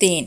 3।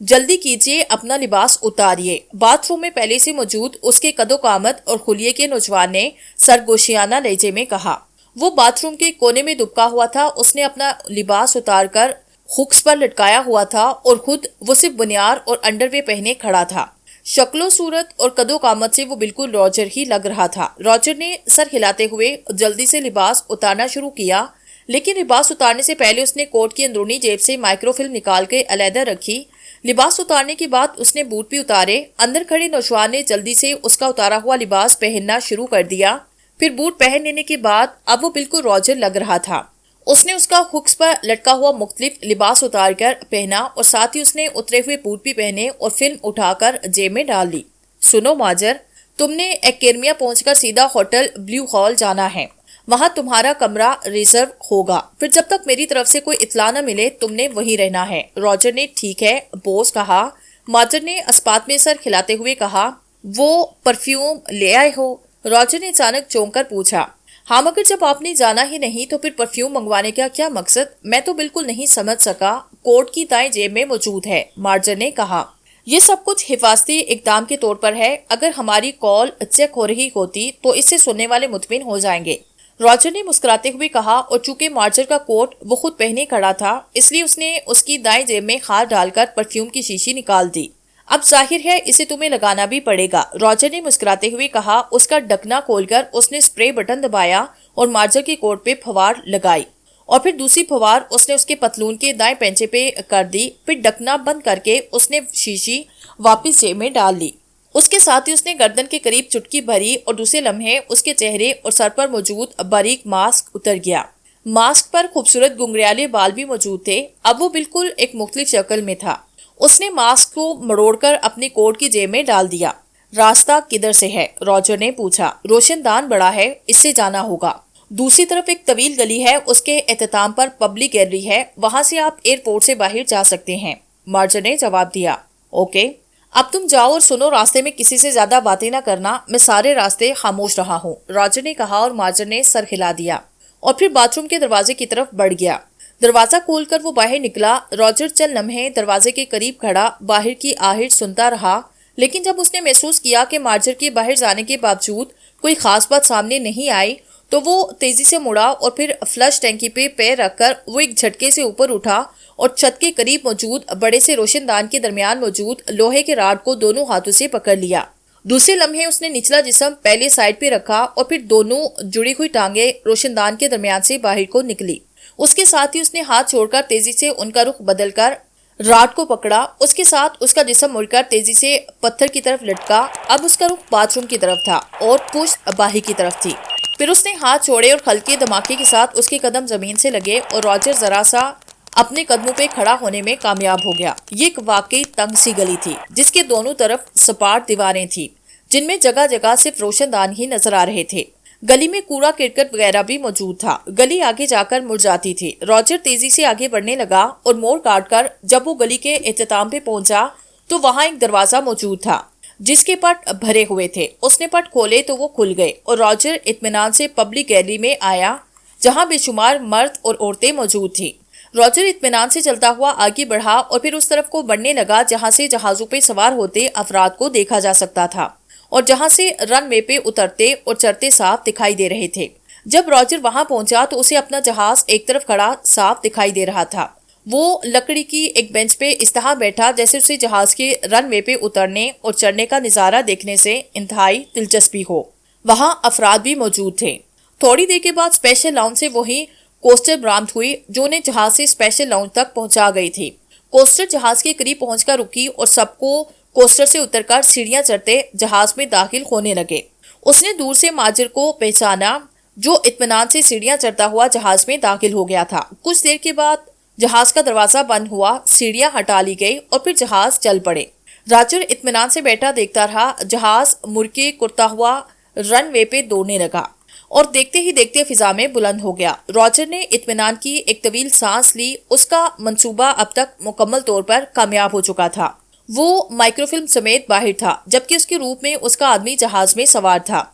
جلدی کیجیے، اپنا لباس اتاریے۔ باتھ روم میں پہلے سے موجود اس کے قد و قامت اور خلیے کے نوجوان نے سرگوشیانہ لہجے میں کہا۔ وہ باتھ روم کے کونے میں دبکا ہوا تھا۔ اس نے اپنا لباس اتار کر ہکس پر لٹکایا ہوا تھا اور خود وہ صرف بنیاد اور انڈر ویئر پہنے کھڑا تھا۔ شکل و صورت اور قد و قامت سے وہ بالکل راجر ہی لگ رہا تھا۔ راجر نے سر ہلاتے ہوئے جلدی سے لباس اتارنا شروع کیا، لیکن لباس اتارنے سے پہلے اس نے کوٹ کی اندرونی جیب سے مائکرو فلم نکال کے علیحدہ رکھی۔ لباس اتارنے کے بعد اس نے بوٹ بھی اتارے۔ اندر کھڑے نوجوان نے جلدی سے اس کا اتارا ہوا لباس پہننا شروع کر دیا۔ پھر بوٹ پہن لینے کے بعد اب وہ بالکل راجر لگ رہا تھا۔ اس نے اس کا ہکس پر لٹکا ہوا مختلف لباس اتار کر پہنا اور ساتھ ہی اس نے اترے ہوئے بوٹ بھی پہنے اور فلم اٹھا کر جیب میں ڈال لی۔ سنو ماجر، تم نے ایکیرمیا پہنچ کر سیدھا ہوٹل بلیو ہال جانا ہے۔ وہاں تمہارا کمرہ ریزرو ہوگا۔ پھر جب تک میری طرف سے کوئی اطلاع نہ ملے تم نے وہیں رہنا ہے۔ راجر نے ٹھیک ہے بوس کہا۔ ماجر نے اسپات میں سر کھلاتے ہوئے کہا، وہ پرفیوم لے آئے ہو؟ راجر نے اچانک چونک کر پوچھا۔ ہاں، مگر جب آپ نے جانا ہی نہیں تو پھر پرفیوم منگوانے کا کیا مقصد؟ میں تو بالکل نہیں سمجھ سکا۔ کوٹ کی دائیں جیب میں موجود ہے، ماجر نے کہا۔ یہ سب کچھ حفاظتی اقدام کے طور پر ہے۔ اگر ہماری کال چیک ہو رہی ہوتی تو اس سے سننے والے مطمئن ہو جائیں گے، راجر نے مسکراتے ہوئے کہا، اور چونکہ مارجر کا کوٹ وہ خود پہنے کھڑا تھا اس لیے اس نے اس کی دائیں جیب میں ہاتھ ڈال کر پرفیوم کی شیشی نکال دی۔ اب ظاہر ہے اسے تمہیں لگانا بھی پڑے گا، راجر نے مسکراتے ہوئے کہا۔ اس کا ڈھکنا کھول کر اس نے سپرے بٹن دبایا اور مارجر کے کوٹ پہ پھوار لگائی اور پھر دوسری پھوار اس نے اس کے پتلون کے دائیں پینچے پہ کر دی۔ پھر ڈھکنا بند کر کے اس نے شیشی واپس جیب میں ڈال لی۔ اس کے ساتھ ہی اس نے گردن کے قریب چٹکی بھری اور دوسرے لمحے اس کے چہرے اور سر پر موجود باریک ماسک اتر گیا۔ ماسک پر خوبصورت گھنگریالے بال بھی موجود تھے۔ اب وہ بالکل ایک مختلف شکل میں تھا۔ اس نے ماسک کو مڑوڑ کر اپنے کوٹ کی جیب میں ڈال دیا۔ راستہ کدھر سے ہے؟ راجر نے پوچھا۔ روشن دان بڑا ہے، اس سے جانا ہوگا۔ دوسری طرف ایک طویل گلی ہے، اس کے اختتام پر پبلک گیلری ہے، وہاں سے آپ ایئرپورٹ سے باہر جا سکتے ہیں، مارجر نے جواب دیا۔ اوکے، اب تم جاؤ اور سنو، راستے میں کسی سے زیادہ باتیں نہ کرنا، میں سارے راستے خاموش رہا ہوں، راجر نے کہا اور مارجر نے سر ہلا دیا اور پھر باتھ روم کے دروازے کی طرف بڑھ گیا۔ دروازہ کھول کر وہ باہر نکلا۔ راجر چند لمحے دروازے کے قریب کھڑا باہر کی آہٹ سنتا رہا، لیکن جب اس نے محسوس کیا کہ مارجر کے باہر جانے کے باوجود کوئی خاص بات سامنے نہیں آئی تو وہ تیزی سے مڑا اور پھر فلش ٹینکی پہ پیر رکھ کر وہ ایک جھٹکے سے اوپر اٹھا اور چھت کے قریب موجود بڑے سے روشن دان کے درمیان موجود لوہے کے راڈ کو دونوں ہاتھوں سے پکڑ لیا۔ دوسرے لمحے اس نے نچلا جسم پہلے سائڈ پہ رکھا اور پھر دونوں جڑی ہوئی ٹانگیں روشن دان کے درمیان سے باہر کو نکلی۔ اس کے ساتھ ہی اس نے ہاتھ چھوڑ کر تیزی سے ان کا رخ بدل کر راڈ کو پکڑا۔ اس کے ساتھ اس کا جسم مڑ کر تیزی سے پتھر کی طرف لٹکا۔ اب اس کا رخ باتھ روم کی طرف تھا اور پشت باہر کی طرف تھی۔ پھر اس نے ہاتھ چھوڑے اور ہلکے دھماکے کے ساتھ اس کے قدم زمین سے لگے اور راجر ذرا سا اپنے قدموں پہ کھڑا ہونے میں کامیاب ہو گیا۔ یہ ایک واقعی تنگ سی گلی تھی جس کے دونوں طرف سپاٹ دیواریں تھیں جن میں جگہ جگہ صرف روشن دان ہی نظر آ رہے تھے۔ گلی میں کوڑا کرکٹ وغیرہ بھی موجود تھا۔ گلی آگے جا کر مڑ جاتی تھی۔ راجر تیزی سے آگے بڑھنے لگا اور موڑ کاٹ کر جب وہ گلی کے اختتام پہ پہنچا تو وہاں ایک دروازہ موجود تھا جس کے پٹ بھرے ہوئے تھے۔ اس نے پٹ کھولے تو وہ کھل گئے اور راجر اطمینان سے پبلک گیلری میں آیا جہاں بے شمار مرد اور عورتیں موجود تھیں۔ راجر اطمینان سے چلتا ہوا آگے بڑھا اور پھر اس طرف کو بڑھنے لگا جہاں سے جہازوں پہ سوار ہوتے افراد کو دیکھا جا سکتا تھا اور جہاں سے رن وے پہ اترتے اور چڑھتے صاف دکھائی دے رہے تھے۔ جب راجر وہاں پہنچا تو اسے اپنا جہاز ایک طرف کھڑا صاف دکھائی دے رہا تھا۔ وہ لکڑی کی ایک بینچ پہ اس طرح بیٹھا جیسے اسے جہاز کے رن وے پہ اترنے اور چڑھنے کا نظارہ دیکھنے سے انتہائی دلچسپی ہو۔ وہاں افراد بھی موجود تھے۔ تھوڑی دیر کے بعد اسپیشل لاؤنج سے وہی کوسٹر برآمد ہوئی جو انہیں جہاز سے اسپیشل لاؤنج تک پہنچا گئی تھی۔ کوسٹر جہاز کے قریب پہنچ کر رکی اور سب کو کوسٹر سے اتر کر سیڑھیاں چڑھتے جہاز میں داخل ہونے لگے۔ اس نے دور سے ماجر کو پہچانا جو اطمینان سے سیڑھیاں چڑھتا ہوا جہاز میں داخل ہو گیا تھا۔ کچھ دیر کے بعد جہاز کا دروازہ بند ہوا، سیڑھیاں ہٹا لی گئی اور پھر جہاز چل پڑے۔ راجر اطمینان سے بیٹھا دیکھتا رہا۔ جہاز مڑ کے کرتا ہوا رن وے پہ دوڑنے لگا اور دیکھتے ہی دیکھتے فضا میں بلند ہو گیا۔ راجر نے اطمینان کی ایک طویل سانس لی۔ اس کا منصوبہ اب تک مکمل طور پر کامیاب ہو چکا تھا۔ وہ مائکرو فلم سمیت باہر تھا جبکہ اس کے روپ میں اس کا آدمی جہاز میں سوار تھا۔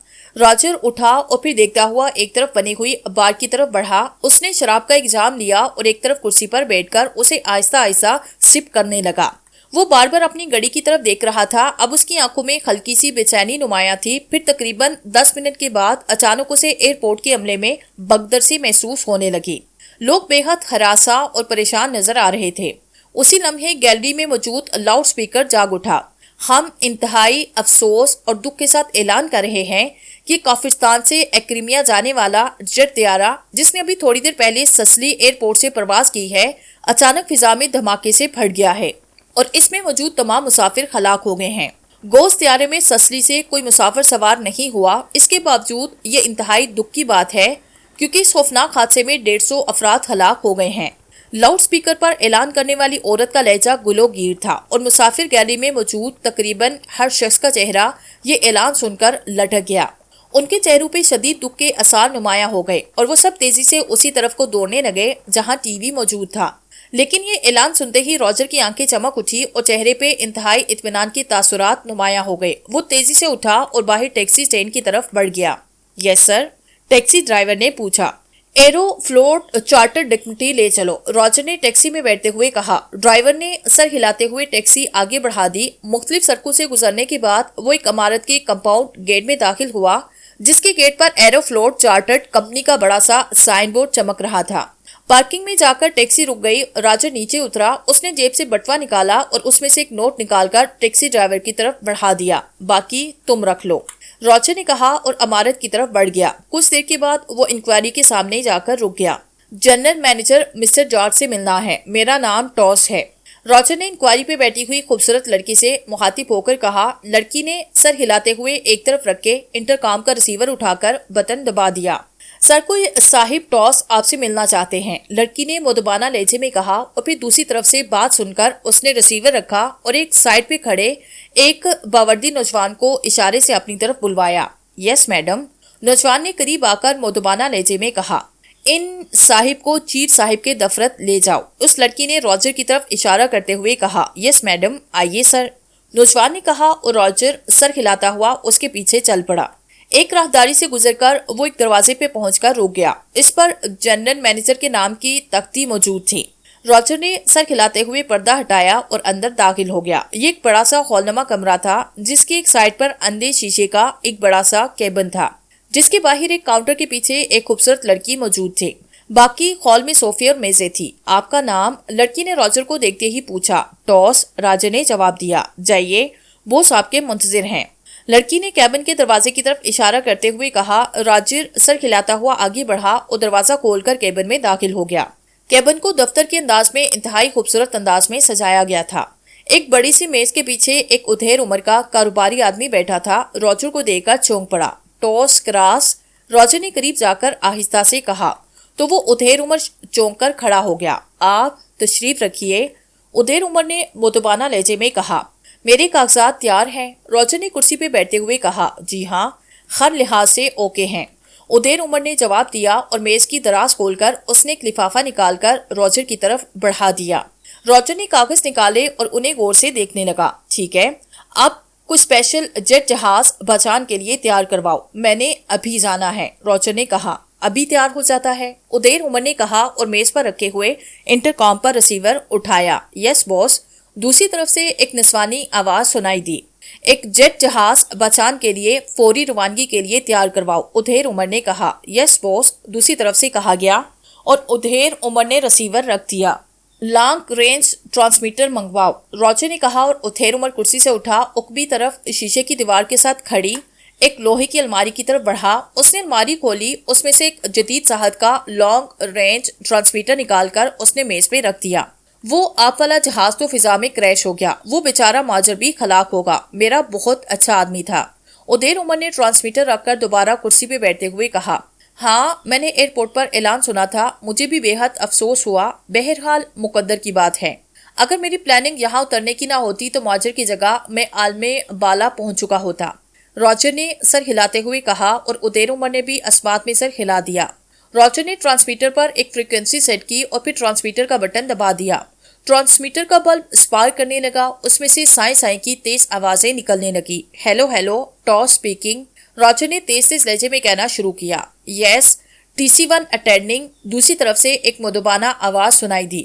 راجر اٹھا اور پھر دیکھتا ہوا ایک طرف بنی ہوئی بار کی طرف بڑھا۔ اس نے شراب کا ایک جام لیا اور ایک طرف کرسی پر بیٹھ کر اسے آہستہ آہستہ سپ کرنے لگا۔ وہ بار بار اپنی گھڑی کی طرف دیکھ رہا تھا۔ اب اس کی آنکھوں میں ہلکی سی بے چینی نمایاں تھی۔ پھر تقریباً 10 منٹ کے بعد اچانک اسے ایئرپورٹ کے عملے میں بھگدڑ سی محسوس ہونے لگی۔ لوگ بے حد ہراساں اور پریشان نظر آ رہے تھے۔ اسی لمحے گیلری میں موجود لاؤڈ سپیکر جاگ اٹھا۔ ہم انتہائی افسوس اور دکھ کے ساتھ اعلان کر رہے ہیں کہ کافرستان سے ایکریمیا جانے والا جیٹ طیارہ جس نے ابھی تھوڑی دیر پہلے سسلی ایئرپورٹ سے پرواز کی ہے، اچانک فضا میں دھماکے سے پھٹ گیا ہے اور اس میں موجود تمام مسافر ہلاک ہو گئے ہیں۔ گوشت طیارے میں سسلی سے کوئی مسافر سوار نہیں ہوا۔ اس کے باوجود یہ انتہائی دکھ کی بات ہے کیونکہ اس خوفناک حادثے میں 150 افراد ہلاک ہو گئے ہیں۔ لاؤڈ سپیکر پر اعلان کرنے والی عورت کا لہجہ گلو گیر تھا اور مسافر گیلری میں موجود تقریباً ہر شخص کا چہرہ یہ اعلان سن کر لٹک گیا۔ ان کے چہروں پہ شدید دکھ کے آثار نمایاں ہو گئے اور وہ سب تیزی سے اسی طرف کو دوڑنے لگے جہاں ٹی وی موجود تھا۔ لیکن یہ اعلان سنتے ہی راجر کی آنکھیں چمک اٹھی اور چہرے پہ انتہائی اطمینان کے تاثرات نمایاں ہو گئے۔ وہ تیزی سے اٹھا اور باہر ٹیکسی اسٹینڈ کی طرف بڑھ گیا۔ یس سر، ٹیکسی ڈرائیور نے پوچھا۔ ایرو فلوٹ چارٹر ڈگنیٹی لے چلو، راجر نے ٹیکسی میں بیٹھتے ہوئے کہا۔ ڈرائیور نے سر ہلاتے ہوئے ٹیکسی آگے بڑھا دی۔ مختلف سڑکوں سے گزرنے کے بعد وہ ایک عمارت کے کمپاؤنڈ گیٹ میں داخل ہوا جس کے گیٹ پر ایرو فلوٹ چارٹرڈ کمپنی کا بڑا سا سائن بورڈ چمک رہا تھا۔ پارکنگ میں جا کر ٹیکسی رک گئی۔ راجر نیچے اترا، اس نے جیب سے بٹوا نکالا اور اس میں سے ایک نوٹ نکال کر ٹیکسی ڈرائیور کی طرف بڑھا دیا۔ باقی تم رکھ لو، راجر نے کہا اور عمارت کی طرف بڑھ گیا۔ کچھ دیر کے بعد وہ انکوائری کے سامنے جا کر رک گیا۔ جنرل مینیجر مسٹر جارج سے ملنا ہے، میرا نام ٹاس ہے، راجر نے انکوائری پہ بیٹھی ہوئی خوبصورت لڑکی سے مخاطب ہو کر کہا۔ لڑکی نے سر ہلاتے ہوئے ایک طرف رکھ کے انٹرکام کا ریسیور اٹھا کر بٹن دبا دیا۔ سر کوئی صاحب ٹاس آپ سے ملنا چاہتے ہیں، لڑکی نے مدبانہ لہجے میں کہا اور پھر دوسری طرف سے بات سن کر اس نے ریسیور رکھا اور ایک سائڈ پہ کھڑے ایک باوردی نوجوان کو اشارے سے اپنی طرف بلوایا۔ یس میڈم، نوجوان نے قریب آ کر مدبانہ لہجے میں کہا۔ ان صاحب کو چیف صاحب کے دفتر لے جاؤ، اس لڑکی نے راجر کی طرف اشارہ کرتے ہوئے کہا۔ یس میڈم، آئیے سر، نوجوان نے کہا اور راجر سر ہلاتا ہوا اس کے پیچھے چل پڑا۔ ایک راہداری سے گزر کر وہ ایک دروازے پہ پہنچ کر رک گیا۔ اس پر جنرل مینیجر کے نام کی تختی موجود تھی۔ راجر نے سر کھلاتے ہوئے پردہ ہٹایا اور اندر داخل ہو گیا۔ یہ ایک بڑا سا ہال نما کمرہ تھا جس کے ایک سائڈ پر اندھے شیشے کا ایک بڑا سا کیبن تھا جس کے باہر ایک کاؤنٹر کے پیچھے ایک خوبصورت لڑکی موجود تھی۔ باقی ہال میں صوفے اور میزیں تھی۔ آپ کا نام؟ لڑکی نے راجر کو دیکھتے ہی پوچھا۔ ٹاس، راجر نے جواب دیا۔ جائیے، بوس آپ کے منتظر ہیں، لڑکی نے کیبن کے دروازے کی طرف اشارہ کرتے ہوئے کہا۔ راجر سر کھلاتا ہوا آگے بڑھا اور دروازہ کھول کر کیبن میں داخل ہو گیا۔ کیبن کو دفتر کے انداز میں انتہائی خوبصورت انداز میں سجایا گیا تھا۔ ایک بڑی سی میز کے پیچھے ایک ادھیر عمر کا کاروباری آدمی بیٹھا تھا۔ راجر کو دیکھ کر چونک پڑا۔ ٹاس کراس، راجر نے قریب جا کر آہستہ سے کہا تو وہ ادھیر عمر چونک کر کھڑا ہو گیا۔ آپ تشریف رکھیے، ادھیر عمر نے مدبانہ لہجے میں کہا۔ میرے کاغذات تیار ہیں، راجر نے کرسی پہ بیٹھتے ہوئے کہا۔ جی ہاں، ہر لحاظ سے اوکے ہیں، ادھیر عمر نے جواب دیا اور میز کی دراز کھول کر اس نے ایک لفافہ نکال کر راجر کی طرف بڑھا دیا۔ راجر نے کاغذ نکالے اور انہیں غور سے دیکھنے لگا۔ ٹھیک ہے، اب کچھ اسپیشل جیٹ جہاز بچان کے لیے تیار کرواؤ، میں نے ابھی جانا ہے، راجر نے کہا۔ ابھی تیار ہو جاتا ہے، ادھیر عمر نے کہا اور میز پر رکھے ہوئے انٹرکام پر ریسیور اٹھایا۔ یس باس، دوسری طرف سے ایک نسوانی آواز سنائی دی۔ ایک جیٹ جہاز بچان کے لیے فوری روانگی کے لیے تیار کرواؤ، ادھیر عمر نے کہا۔ یس باس، دوسری طرف سے کہا گیا اور ادھیر عمر نے ریسیور رکھ دیا۔ لانگ رینج ٹرانسمیٹر منگواؤ، راجر نے کہا اور ادھیر عمر کرسی سے اٹھا، عقبی طرف شیشے کی دیوار کے ساتھ کھڑی ایک لوہے کی الماری کی طرف بڑھا۔ اس نے الماری کھولی، اس میں سے ایک جدید صاحب کا لانگ رینج ٹرانسمیٹر نکال کر اس نے میز پہ رکھ دیا۔ وہ آپ والا جہاز تو فضا میں کریش ہو گیا، وہ بیچارہ ماجر بھی ہلاک ہوگا، میرا بہت اچھا آدمی تھا، ادھیر عمر نے ٹرانسمیٹر رکھ کر دوبارہ کرسی پہ بیٹھتے ہوئے کہا۔ ہاں، میں نے ایئرپورٹ پر اعلان سنا تھا، مجھے بھی بے حد افسوس ہوا، بہرحال مقدر کی بات ہے، اگر میری پلاننگ یہاں اترنے کی نہ ہوتی تو ماجر کی جگہ میں عالم بالا پہنچ چکا ہوتا، راجر نے سر ہلاتے ہوئے کہا اور ادھیر عمر نے بھی اسبات میں سر ہلا دیا۔ راجر نے ٹرانسمیٹر پر ایک فریکوینسی سیٹ کی اور پھر ٹرانسمیٹر کا بٹن دبا دیا۔ ٹرانسمیٹر کا بلب اسپارک کرنے لگا، اس میں سے سائیں سائیں کی تیز آوازیں نکلنے لگی۔ Hello hello, toss speaking, Roger نے تیز تیز لہجے میں کہنا شروع کیا۔ یس، TC1 اٹینڈنگ، دوسری طرف سے ایک مدبانہ آواز سنائی دی۔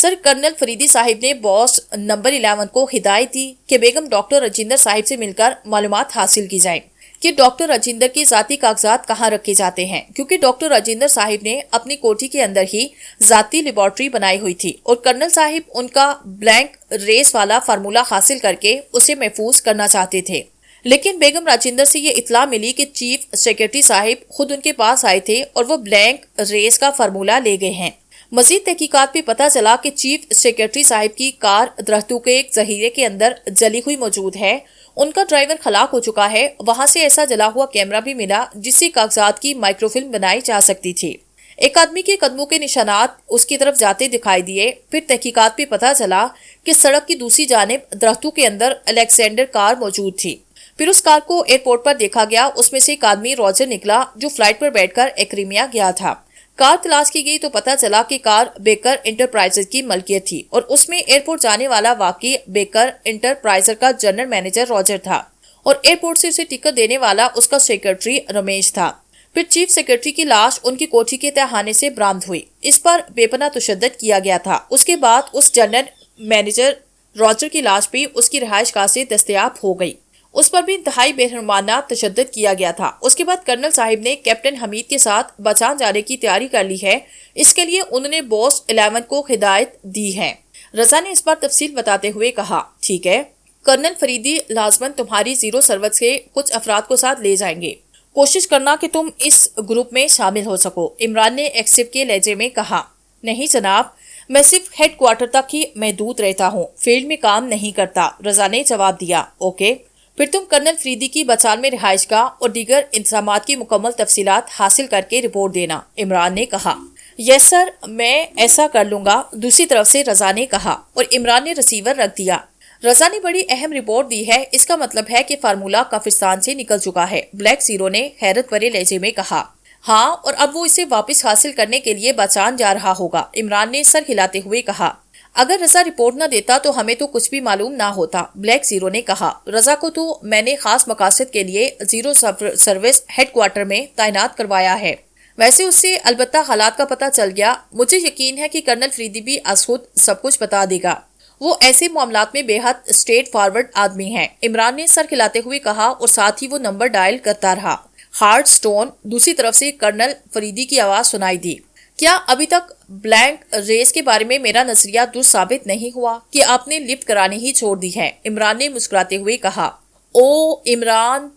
سر کرنل فریدی صاحب نے باس نمبر 11 کو ہدایت دی کہ بیگم ڈاکٹر راجندر صاحب سے مل کر معلومات حاصل کی جائیں کہ ڈاکٹر راجندر کے ذاتی کاغذات کہاں رکھے جاتے ہیں، کیونکہ ڈاکٹر راجندر صاحب نے اپنی کوٹھی کے اندر ہی ذاتی لیبارٹری بنائی ہوئی تھی اور کرنل صاحب ان کا بلینک ریس والا فارمولا حاصل کر کے اسے محفوظ کرنا چاہتے تھے۔ لیکن بیگم راجندر سے یہ اطلاع ملی کہ چیف سیکرٹری صاحب خود ان کے پاس آئے تھے اور وہ بلینک ریس کا فارمولا لے گئے ہیں۔ مزید تحقیقات میں پتہ چلا کہ چیف سیکرٹری صاحب کی کار درختوں کے ایک ذخیرے کے اندر جلی ہوئی موجود ہے، ان کا ڈرائیور ہلاک ہو چکا ہے، وہاں سے ایسا جلا ہوا کیمرہ بھی ملا جس سے کاغذات کی مائکرو فلم بنائی جا سکتی تھی۔ ایک آدمی کے قدموں کے نشانات اس کی طرف جاتے دکھائی دیے۔ پھر تحقیقات میں پتہ چلا کہ سڑک کی دوسری جانب درختوں کے اندر الیگزینڈر کار موجود تھی۔ پھر اس کار کو ایئرپورٹ پر دیکھا گیا، اس میں سے ایک آدمی راجر نکلا جو فلائٹ پر بیٹھ کر ایکریمیا گیا تھا۔ کار تلاش کی گئی تو پتہ چلا کہ کار بیکر انٹرپرائزز کی ملکیت تھی اور اس میں ایئرپورٹ جانے والا واقعی بیکر انٹرپرائزر کا جنرل مینیجر راجر تھا اور ایئرپورٹ سے اسے ٹکٹ دینے والا اس کا سیکرٹری رمیش تھا۔ پھر چیف سیکرٹری کی لاش ان کی کوٹھی کے تہانے سے برآمد ہوئی۔ اس پر بے پناہ تشدد کیا گیا تھا۔ اس کے بعد اس جنرل مینیجر راجر کی لاش بھی اس کی رہائش گاہ سے دستیاب ہو گئی، اس پر بھی انتہائی بے رحمانہ تشدد کیا گیا تھا۔ اس کے بعد کرنل صاحب نے کیپٹن حمید کے ساتھ بچان جانے کی تیاری کر لی ہے، اس کے لیے انہوں نے باس 11 کو ہدایت دی ہے۔ رضا نے اس پر تفصیل بتاتے ہوئے کہا، ٹھیک ہے، کرنل فریدی لازماً تمہاری زیرو سروس کے کچھ افراد کو ساتھ لے جائیں گے، کوشش کرنا کہ تم اس گروپ میں شامل ہو سکو۔ عمران نے ایکسیو کے لہجے میں کہا، نہیں جناب، میں صرف ہیڈ کوارٹر تک ہی محدود رہتا ہوں، فیلڈ میں کام نہیں کرتا۔ رضا نے جواب دیا، اوکے، پھر تم کرنل فریدی کی بچان میں رہائش گاہ اور دیگر انتظامات کی مکمل تفصیلات حاصل کر کے رپورٹ دینا۔ عمران نے کہا، یس سر، میں ایسا کر لوں گا۔ دوسری طرف سے رضا نے کہا اور عمران نے ریسیور رکھ دیا۔ رضا نے بڑی اہم رپورٹ دی ہے، اس کا مطلب ہے کہ فارمولا کافرستان سے نکل چکا ہے۔ بلیک زیرو نے حیرت بھرے لہجے میں کہا، ہاں، اور اب وہ اسے واپس حاصل کرنے کے لیے بچان جا رہا ہوگا۔ عمران نے سر ہلاتے ہوئے کہا، اگر رضا رپورٹ نہ دیتا تو ہمیں تو کچھ بھی معلوم نہ ہوتا۔ بلیک زیرو نے کہا، رضا کو تو میں نے خاص مقاصد کے لیے زیرو سروس ہیڈ کوارٹر میں تعینات کروایا ہے، ویسے اس سے البتہ حالات کا پتہ چل گیا۔ مجھے یقین ہے کہ کرنل فریدی بھی از خود سب کچھ بتا دے گا، وہ ایسے معاملات میں بے حد اسٹریٹ فارورڈ آدمی ہیں۔ عمران نے سر کھلاتے ہوئے کہا اور ساتھ ہی وہ نمبر ڈائل کرتا رہا۔ Hard stone. دوسری طرف سے کرنل فریدی کی آواز سنائی دی، کیا ابھی تک بلینک ریس کے بارے میں میرا نظریہ درست ثابت نہیں ہوا کہ آپ نے لفٹ کرانی ہی چھوڑ دی ہے؟ عمران نے مسکراتے ہوئے کہا، او عمران،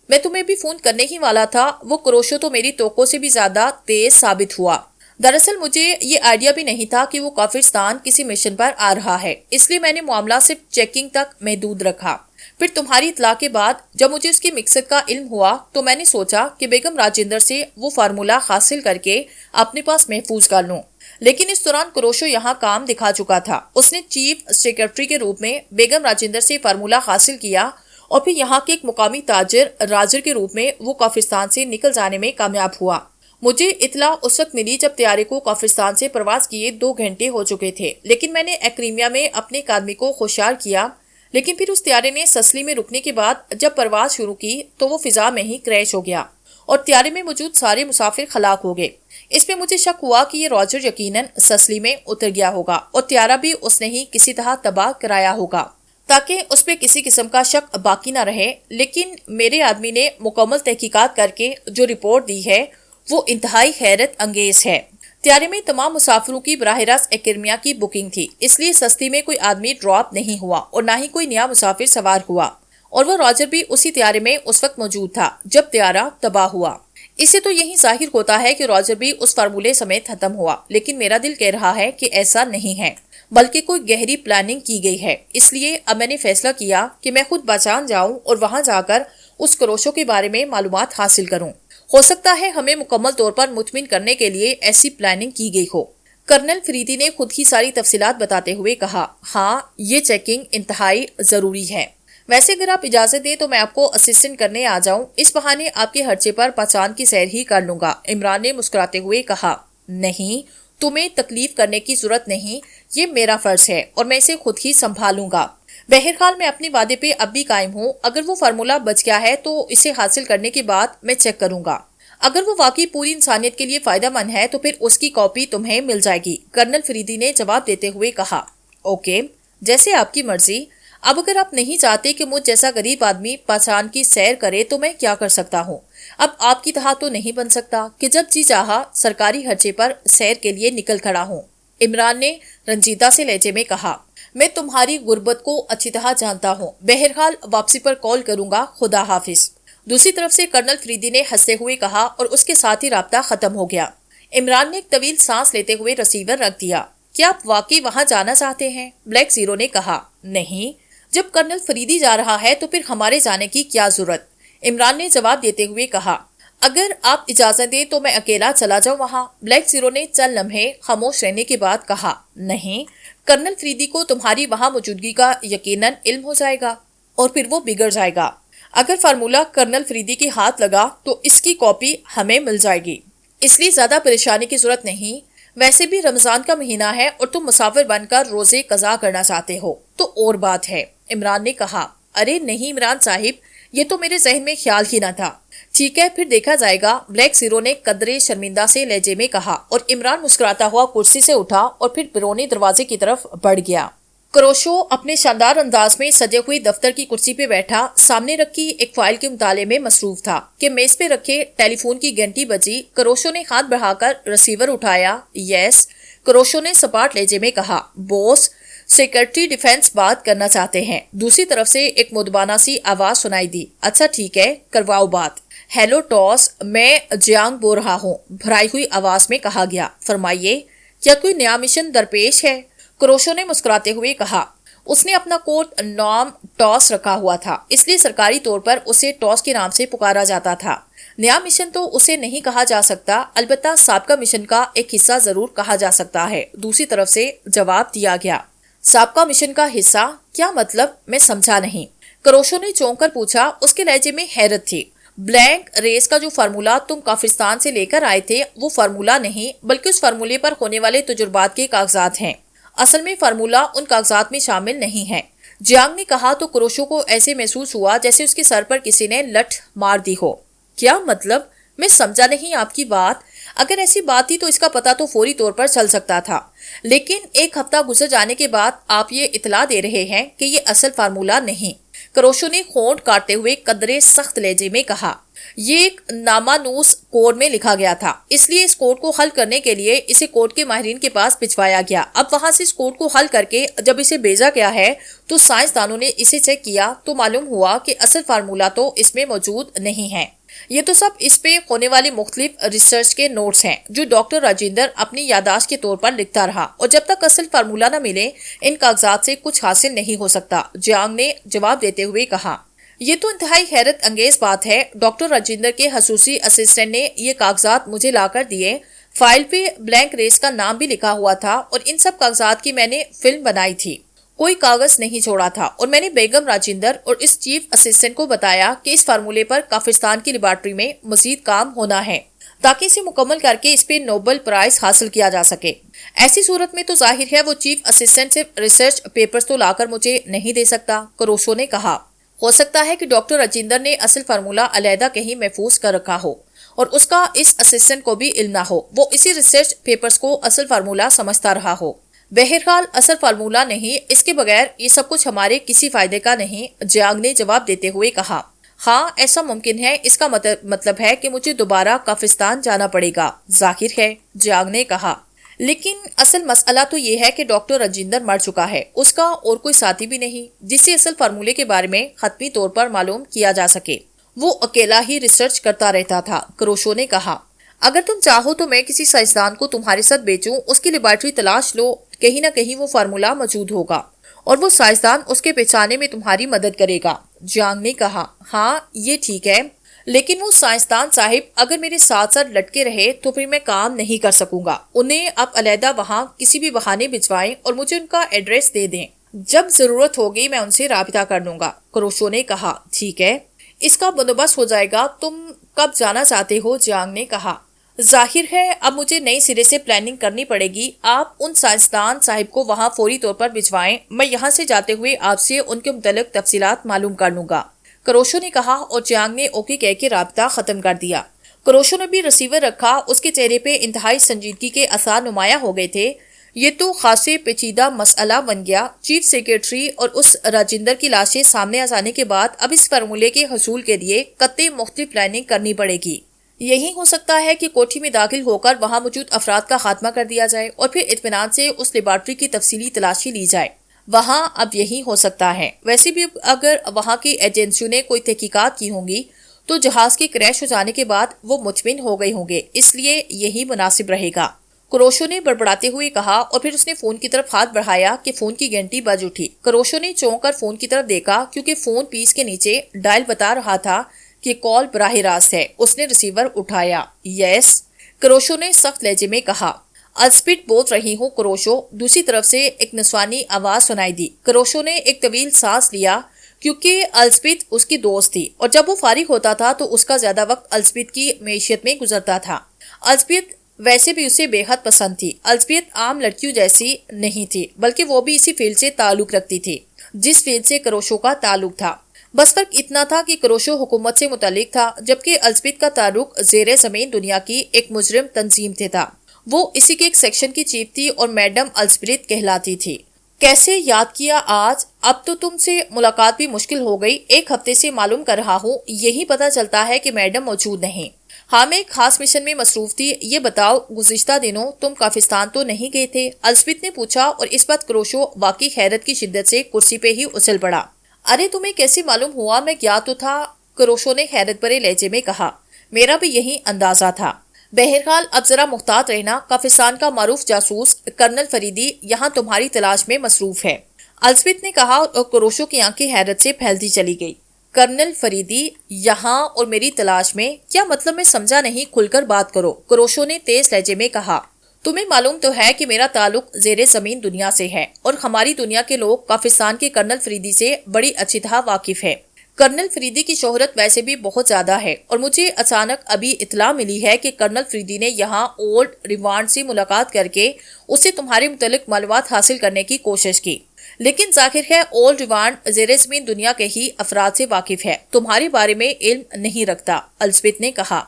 میں تمہیں بھی فون کرنے ہی والا تھا، وہ کروشو تو میری توقع سے بھی زیادہ تیز ثابت ہوا۔ دراصل مجھے یہ آئیڈیا بھی نہیں تھا کہ وہ کافرستان کسی مشن پر آ رہا ہے، اس لیے میں نے معاملہ صرف چیکنگ تک محدود رکھا۔ پھر تمہاری اطلاع کے بعد جب مجھے اس کے مقصد کا علم ہوا تو میں نے سوچا کہ بیگم راجندر سے وہ فارمولا حاصل کر کے اپنے پاس محفوظ کر لوں، لیکن اس دوران کروشو یہاں کام دکھا چکا تھا۔ اس نے چیف سیکرٹری کے روپ میں بیگم راجندر سے فارمولا حاصل کیا اور پھر یہاں کے ایک مقامی تاجر راجر کے روپ میں وہ کافرستان سے نکل جانے میں کامیاب ہوا۔ مجھے اطلاع اس وقت ملی جب طیارے کو کافرستان سے پرواز کیے 2 گھنٹے ہو چکے تھے، لیکن میں نے ایکریمیا میں اپنے ایک آدمی کو ہوشیار کیا، لیکن پھر اس طیارے نے سسلی میں رکنے کے بعد جب پرواز شروع کی تو وہ فضا میں ہی کریش ہو گیا اور طیارے میں موجود سارے مسافر ہلاک ہو گئے۔ اس میں مجھے شک ہوا کہ یہ راجر یقیناً سسلی میں اتر گیا ہوگا اور طیارہ بھی اس نے ہی کسی طرح تباہ کرایا ہوگا تاکہ اس پہ کسی قسم کا شک باقی نہ رہے، لیکن میرے آدمی نے مکمل تحقیقات کر کے جو رپورٹ دی ہے وہ انتہائی حیرت انگیز ہے۔ طیارے میں تمام مسافروں کی براہ راست ایکرمیا کی بکنگ تھی، اس لیے سستی میں کوئی آدمی ڈراپ نہیں ہوا اور نہ ہی کوئی نیا مسافر سوار ہوا، اور وہ راجر بھی اسی طیارے میں اس وقت موجود تھا جب طیارہ تباہ ہوا۔ اس سے تو یہی ظاہر ہوتا ہے کہ راجر بھی اس فارمولے سمیت ختم ہوا، لیکن میرا دل کہہ رہا ہے کہ ایسا نہیں ہے، بلکہ کوئی گہری پلاننگ کی گئی ہے۔ اس لیے اب میں نے فیصلہ کیا کہ میں خود بچان جاؤں اور وہاں جا کر اس کروشو کے بارے میں معلومات حاصل کروں۔ ہو سکتا ہے ہمیں مکمل طور پر مطمئن کرنے کے لیے ایسی پلاننگ کی گئی ہو۔ کرنل فریدی نے خود ہی ساری تفصیلات بتاتے ہوئے کہا، ہاں، یہ چیکنگ انتہائی ضروری ہے۔ ویسے اگر آپ اجازت دیں تو میں آپ کو اسسٹنٹ کرنے آ جاؤں، اس بہانے آپ کے خرچے پر پہچان کی سیر ہی کر لوں گا۔ عمران نے مسکراتے ہوئے کہا، نہیں، تمہیں تکلیف کرنے کی ضرورت نہیں، یہ میرا فرض ہے اور میں اسے خود ہی سنبھالوں گا۔ بہرحال میں اپنے وعدے پہ اب بھی قائم ہوں، اگر وہ فارمولا بچ گیا ہے تو اسے حاصل کرنے کے بعد میں چیک کروں گا۔ اگر وہ واقعی پوری انسانیت کے لیے فائدہ مند ہے تو پھر اس کی کاپی تمہیں مل جائے گی، کرنل فریدی نے جواب دیتے ہوئے کہا۔ اوکے، جیسے آپ کی مرضی۔ اب اگر آپ نہیں چاہتے کہ مجھ جیسا غریب آدمی پہچان کی سیر کرے تو میں کیا کر سکتا ہوں؟ اب آپ کی طرح تو نہیں بن سکتا کہ جب جی چاہا سرکاری خرچے پر سیر کے لیے نکل کھڑا ہوں۔ عمران نے رنجیدہ سے لہجے میں کہا، میں تمہاری غربت کو اچھی طرح جانتا ہوں، بہرحال واپسی پر کال کروں گا، خدا حافظ۔ دوسری طرف سے کرنل فریدی نے ہنستے ہوئے کہا اور اس کے ساتھ ہی رابطہ ختم ہو گیا۔ عمران نے ایک طویل سانس لیتے ہوئے ریسیور رکھ دیا۔ کیا آپ واقعی وہاں جانا چاہتے ہیں؟ بلیک زیرو نے کہا۔ نہیں، جب کرنل فریدی جا رہا ہے تو پھر ہمارے جانے کی کیا ضرورت؟ عمران نے جواب دیتے ہوئے کہا۔ اگر آپ اجازت دیں تو میں اکیلا چلا جاؤں وہاں، بلیک زیرو نے چند لمحے خاموش رہنے کے بعد کہا۔ نہیں، کرنل فریدی کو تمہاری وہاں موجودگی کا یقیناً علم ہو جائے گا اور پھر وہ بگڑ جائے گا۔ اگر فارمولہ کرنل فریدی کے ہاتھ لگا تو اس کی کاپی ہمیں مل جائے گی، اس لیے زیادہ پریشانی کی ضرورت نہیں۔ ویسے بھی رمضان کا مہینہ ہے اور تم مسافر بن کر روزے قضا کرنا چاہتے ہو تو اور بات ہے، عمران نے کہا۔ ارے نہیں عمران صاحب، یہ تو میرے ذہن میں خیال ہی نہ تھا۔ ٹھیک ہے، پھر دیکھا جائے گا، بلیک زیرو نے قدرے شرمندہ سے لہجے میں کہا اور عمران مسکراتا ہوا کرسی سے اٹھا اور پھر بیرونی دروازے کی طرف بڑھ گیا۔ کروشو اپنے شاندار انداز میں سجے ہوئے دفتر کی کرسی پہ بیٹھا سامنے رکھی ایک فائل کے مطالعے میں مصروف تھا کہ میز پہ رکھے ٹیلی فون کی گھنٹی بجی۔ کروشو نے ہاتھ بڑھا کر ریسیور اٹھایا۔ یس، کروشو نے سپاٹ لہجے میں کہا۔ بوس، سیکرٹری ڈیفنس بات کرنا چاہتے ہیں۔ دوسری طرف سے ایک مدبانہ سی آواز سنائی دی۔ اچھا ٹھیک ہے، کرواؤ بات۔ ہیلو ٹاس، میں جیانگ بول رہا ہوں، بھرائی ہوئی آواز میں کہا گیا۔ فرمائیے، کیا کوئی نیا مشن درپیش ہے؟ کروشو نے مسکراتے ہوئے کہا۔ اس نے اپنا کوٹ نام ٹاس رکھا ہوا تھا، اس لیے سرکاری طور پر اسے ٹاس کے نام سے پکارا جاتا تھا۔ نیا مشن تو اسے نہیں کہا جا سکتا، البتہ سابقہ مشن کا ایک حصہ ضرور کہا جا سکتا ہے، دوسری طرف سے جواب دیا گیا۔ سابقہ مشن کا حصہ؟ کیا مطلب؟ میں سمجھا نہیں، کروشو نے چونک کر پوچھا۔ اس کے لہجے میں حیرت تھی۔ بلینک ریس کا جو فارمولہ تم کافرستان سے لے کر آئے تھے وہ فارمولہ نہیں بلکہ اس فارمولے پر ہونے والے تجربات کے کاغذات ہیں۔ اصل میں فارمولہ ان کاغذات میں شامل نہیں ہے، جیانگ نے کہا تو کروشو کو ایسے محسوس ہوا جیسے اس کے سر پر کسی نے لٹ مار دی ہو۔ کیا مطلب؟ میں سمجھا نہیں آپ کی بات۔ اگر ایسی بات تھی تو اس کا پتہ تو فوری طور پر چل سکتا تھا، لیکن ایک ہفتہ گزر جانے کے بعد آپ یہ اطلاع دے رہے ہیں کہ یہ اصل فارمولہ نہیں۔ کروشو نے ہونٹ کاٹتے ہوئے قدرے سخت لہجے میں کہا۔ یہ ایک نامانوس کوڈ میں لکھا گیا تھا، اس لیے اس کوڈ کو حل کرنے کے لیے اسے کوڈ کے ماہرین کے پاس بھجوایا گیا۔ اب وہاں سے اس کوڈ کو حل کر کے جب اسے بھیجا گیا ہے تو سائنسدانوں نے اسے چیک کیا تو معلوم ہوا کہ اصل فارمولہ تو اس میں موجود نہیں ہے۔ یہ تو سب اس پہ ہونے والے مختلف ریسرچ کے نوٹس ہیں جو ڈاکٹر راجندر اپنی یادداشت کے طور پر لکھتا رہا، اور جب تک اصل فارمولہ نہ ملے ان کاغذات سے کچھ حاصل نہیں ہو سکتا، جیانگ نے جواب دیتے ہوئے کہا۔ یہ تو انتہائی حیرت انگیز بات ہے، ڈاکٹر راجندر کے خصوصی اسسٹنٹ نے یہ کاغذات مجھے لا کر دیے۔ فائل پہ بلینک ریس کا نام بھی لکھا ہوا تھا اور ان سب کاغذات کی میں نے فلم بنائی تھی، کوئی کاغذ نہیں چھوڑا تھا، اور میں نے بیگم راجندر اور اس چیف اسسٹنٹ کو بتایا کہ اس فارمولے پر کافرستان کی لیبارٹری میں مزید کام ہونا ہے تاکہ اسے مکمل کر کے اس پہ نوبل پرائز حاصل کیا جا سکے۔ ایسی صورت میں تو ظاہر ہے وہ چیف اسسٹنٹ صرف ریسرچ پیپرز تو لا کر مجھے نہیں دے سکتا، کروشو نے کہا۔ ہو سکتا ہے کہ ڈاکٹر راجندر نے اصل فارمولہ علیحدہ کہیں محفوظ کر رکھا ہو اور اس کا اس اسسٹنٹ کو بھی علم نہ ہو، وہ اسی ریسرچ پیپرز کو اصل فارمولہ سمجھتا رہا ہو۔ بہرحال اصل فارمولہ نہیں، اس کے بغیر یہ سب کچھ ہمارے کسی فائدے کا نہیں، جیانگ نے جواب دیتے ہوئے کہا۔ ہاں ایسا ممکن ہے، اس کا مطلب ہے کہ مجھے دوبارہ کافرستان جانا پڑے گا۔ ظاہر ہے، جیانگ نے کہا، لیکن اصل مسئلہ تو یہ ہے کہ ڈاکٹر راجندر مر چکا ہے، اس کا اور کوئی ساتھی بھی نہیں جسے اصل فارمولے کے بارے میں حتمی طور پر معلوم کیا جا سکے، وہ اکیلا ہی ریسرچ کرتا رہتا تھا، کروشو نے کہا۔ اگر تم چاہو تو میں کسی سائنسدان کو تمہارے ساتھ بھیجوں، اس کی لیبارٹری تلاش لو، کہیں نہ کہیں وہ فارمولہ موجود ہوگا اور وہ سائنسدان اس کے پہچانے میں تمہاری مدد کرے گا، جیانگ نے کہا۔ ہاں یہ ٹھیک ہے، لیکن وہ سائنسدان صاحب اگر میرے ساتھ ساتھ لٹکے رہے تو پھر میں کام نہیں کر سکوں گا، انہیں آپ علیحدہ وہاں کسی بھی بہانے بھجوائیں اور مجھے ان کا ایڈریس دے دیں، جب ضرورت ہوگی میں ان سے رابطہ کر لوں گا، کروشو نے کہا۔ ٹھیک ہے، اس کا بندوبست ہو جائے گا، تم کب جانا چاہتے ہو؟ جیانگ نے کہا۔ ظاہر ہے اب مجھے نئی سرے سے پلاننگ کرنی پڑے گی، آپ ان سائنسدان صاحب کو وہاں فوری طور پر بھجوائیں، میں یہاں سے جاتے ہوئے آپ سے ان کے متعلق تفصیلات معلوم کر لوں گا، کروشو نے کہا، اور جیانگ نے اوکے کہہ کے رابطہ ختم کر دیا۔ کروشو نے بھی ریسیور رکھا، اس کے چہرے پہ انتہائی سنجیدگی کے آثار نمایاں ہو گئے تھے۔ یہ تو خاصے پیچیدہ مسئلہ بن گیا۔ چیف سیکرٹری اور اس راجندر کی لاشیں سامنے آ جانے کے بعد اب اس فارمولے کے حصول کے لیے قطعی مختلف پلاننگ کرنی پڑے گی۔ یہی ہو سکتا ہے کہ کوٹھی میں داخل ہو کر وہاں موجود افراد کا خاتمہ کر دیا جائے اور پھر اطمینان سے اس لیبارٹری کی تفصیلی تلاشی لی جائے۔ وہاں اب یہی ہو سکتا ہے۔ ویسے بھی اگر وہاں کی ایجنسیوں نے کوئی تحقیقات کی ہوں گی تو جہاز کے کریش ہو جانے کے بعد وہ مطمئن ہو گئے ہوں گے، اس لیے یہی مناسب رہے گا، کروشو نے بڑبڑاتے ہوئے کہا، اور پھر اس نے فون کی طرف ہاتھ بڑھایا کہ فون کی گھنٹی بج اٹھی۔ کروشو نے چونک کر فون کی طرف دیکھا کیونکہ فون پیس کے نیچے ڈائل بتا رہا تھا کہ کال براہ راست ہے۔ اس نے ریسیور اٹھایا۔ یس، کروشو نے سخت لہجے میں کہا۔ السپیٹ بول رہی ہوں کروشو، دوسری طرف سے ایک نسوانی آواز سنائی دی۔ کروشو نے ایک طویل سانس لیا کیونکہ السپیت اس کی دوست تھی اور جب وہ فارغ ہوتا تھا تو اس کا زیادہ وقت السپیت کی معیشت میں گزرتا تھا۔ السپیت ویسے بھی اسے بے حد پسند تھی۔ السپیت عام لڑکیوں جیسی نہیں تھی بلکہ وہ بھی اسی فیلڈ سے تعلق رکھتی تھی جس فیلڈ سے کروشو کا تعلق تھا۔ بس فرق اتنا تھا کہ کروشو حکومت سے متعلق تھا جبکہ السپیت کا تعلق زیر زمین دنیا کی ایک مجرم تنظیم سے تھا۔ وہ اسی کے ایک سیکشن کی چیف تھی اور میڈم السپیت کہلاتی تھی۔ کیسے یاد کیا آج؟ اب تو تم سے ملاقات بھی مشکل ہو گئی، ایک ہفتے سے معلوم کر رہا ہوں، یہی پتہ چلتا ہے کہ میڈم موجود نہیں۔ ہاں، میں ایک خاص مشن میں مصروف تھی۔ یہ بتاؤ گزشتہ دنوں تم کافستان تو نہیں گئے تھے؟ السپیت نے پوچھا اور اس بات کروشو واقعی حیرت کی شدت سے کرسی پہ ہی اچھل پڑا۔ ارے تمہیں کیسے معلوم ہوا؟ میں گیا تو تھا، کروشو نے حیرت بھرے لہجے میں کہا۔ میرا بھی یہی اندازہ تھا۔ بہرحال اب ذرا محتاط رہنا، کافستان کا معروف جاسوس کرنل فریدی یہاں تمہاری تلاش میں مصروف ہے، السپیت نے کہا اور کروشو کی آنکھیں حیرت سے پھیلتی چلی گئی۔ کرنل فریدی یہاں اور میری تلاش میں؟ کیا مطلب؟ میں سمجھا نہیں، کھل کر بات کرو، کروشو نے تیز لہجے میں کہا۔ تمہیں معلوم تو ہے کہ میرا تعلق زیر زمین دنیا سے ہے اور ہماری دنیا کے لوگ کافستان کے کرنل فریدی سے بڑی اچھی طرح واقف ہے۔ کرنل فریدی کی شہرت ویسے بھی بہت زیادہ ہے اور مجھے اچانک ابھی اطلاع ملی ہے کہ کرنل فریدی نے یہاں اولڈ ریوانڈ سے ملاقات کر کے اسے تمہارے متعلق معلومات حاصل کرنے کی کوشش کی، لیکن ظاہر ہے اولڈ ریوانڈ زیر زمین دنیا کے ہی افراد سے واقف ہے، تمہارے بارے میں علم نہیں رکھتا، السپیت نے کہا۔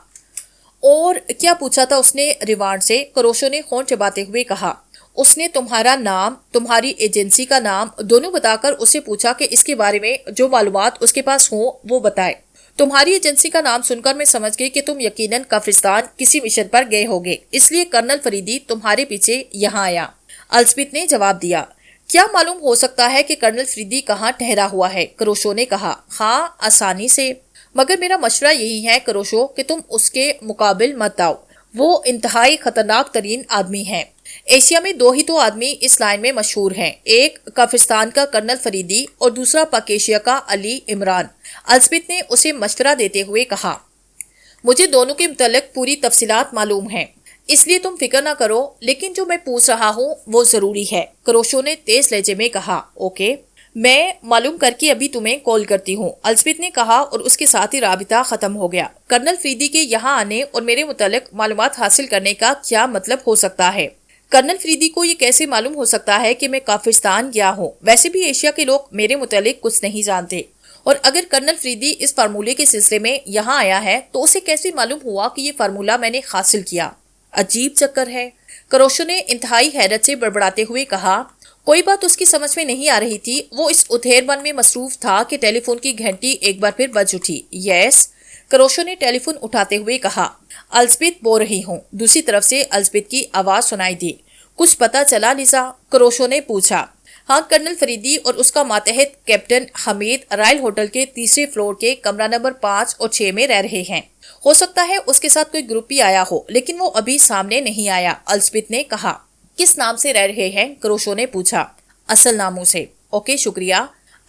اور کیا پوچھا تھا اس نے ریوانڈ سے؟ کروشو نے خون چباتے ہوئے کہا۔ اس نے تمہارا نام، تمہاری ایجنسی کا نام دونوں بتا کر اسے پوچھا کہ اس کے بارے میں جو معلومات اس کے پاس ہوں وہ بتائے۔ تمہاری ایجنسی کا نام سن کر میں سمجھ گئی کہ تم یقیناً کافستان کسی مشن پر گئے ہوگے، اس لیے کرنل فریدی تمہارے پیچھے یہاں آیا، السپیت نے جواب دیا۔ کیا معلوم ہو سکتا ہے کہ کرنل فریدی کہاں ٹھہرا ہوا ہے؟ کروشو نے کہا۔ ہاں، آسانی سے، مگر میرا مشورہ یہی ہے کروشو کہ تم اس کے مقابل مت آؤ، وہ انتہائی خطرناک ترین آدمی ہے۔ ایشیا میں دو ہی تو آدمی اس لائن میں مشہور ہیں، ایک کافستان کا کرنل فریدی اور دوسرا پاک ایشیا کا علی عمران، السپیت نے اسے مشورہ دیتے ہوئے کہا۔ مجھے دونوں کے متعلق پوری تفصیلات معلوم ہیں، اس لیے تم فکر نہ کرو، لیکن جو میں پوچھ رہا ہوں وہ ضروری ہے، کروشو نے تیز لہجے میں کہا۔ اوکے، میں معلوم کر کے ابھی تمہیں کال کرتی ہوں، السپیت نے کہا اور اس کے ساتھ ہی رابطہ ختم ہو گیا۔ کرنل فریدی کے یہاں آنے اور میرے متعلق معلومات حاصل کرنے کا کیا مطلب ہو سکتا ہے؟ کرنل فریدی کو یہ کیسے معلوم ہو سکتا ہے کہ میں کافستان گیا ہوں؟ ویسے بھی ایشیا کے لوگ میرے متعلق کچھ نہیں جانتے، اور اگر کرنل فریدی اس فارمولے کے سلسلے میں یہاں آیا ہے تو اسے کیسے معلوم ہوا کہ یہ فارمولہ میں نے حاصل کیا؟ عجیب چکر ہے، کروشو نے انتہائی حیرت سے بڑبڑاتے ہوئے کہا۔ کوئی بات اس کی سمجھ میں نہیں آ رہی تھی، وہ اس ادھیر بن میں مصروف تھا کہ ٹیلی فون کی گھنٹی ایک بار پھر بج اٹھی۔ یس، کروشو نے ٹیلی فون اٹھاتے ہوئے کہا۔ السپیت بول رہی ہوں، دوسری طرف سے السپیت کی آواز سنائی دی۔ کچھ پتا چلا لیزا؟ کروشو نے پوچھا۔ ہاں، کرنل فریدی اور اس کا ماتحت کیپٹن حمید رائل ہوٹل کے تیسرے فلور کے کمرہ نمبر 5 اور 6 میں رہ رہے ہیں، ہو سکتا ہے اس کے ساتھ کوئی گروپ بھی آیا ہو، لیکن وہ ابھی سامنے نہیں آیا، السپیت نے کہا۔ کس نام سے رہ رہے ہیں؟ کروشو نے پوچھا۔ اصل ناموں سے۔ اوکے، شکریہ،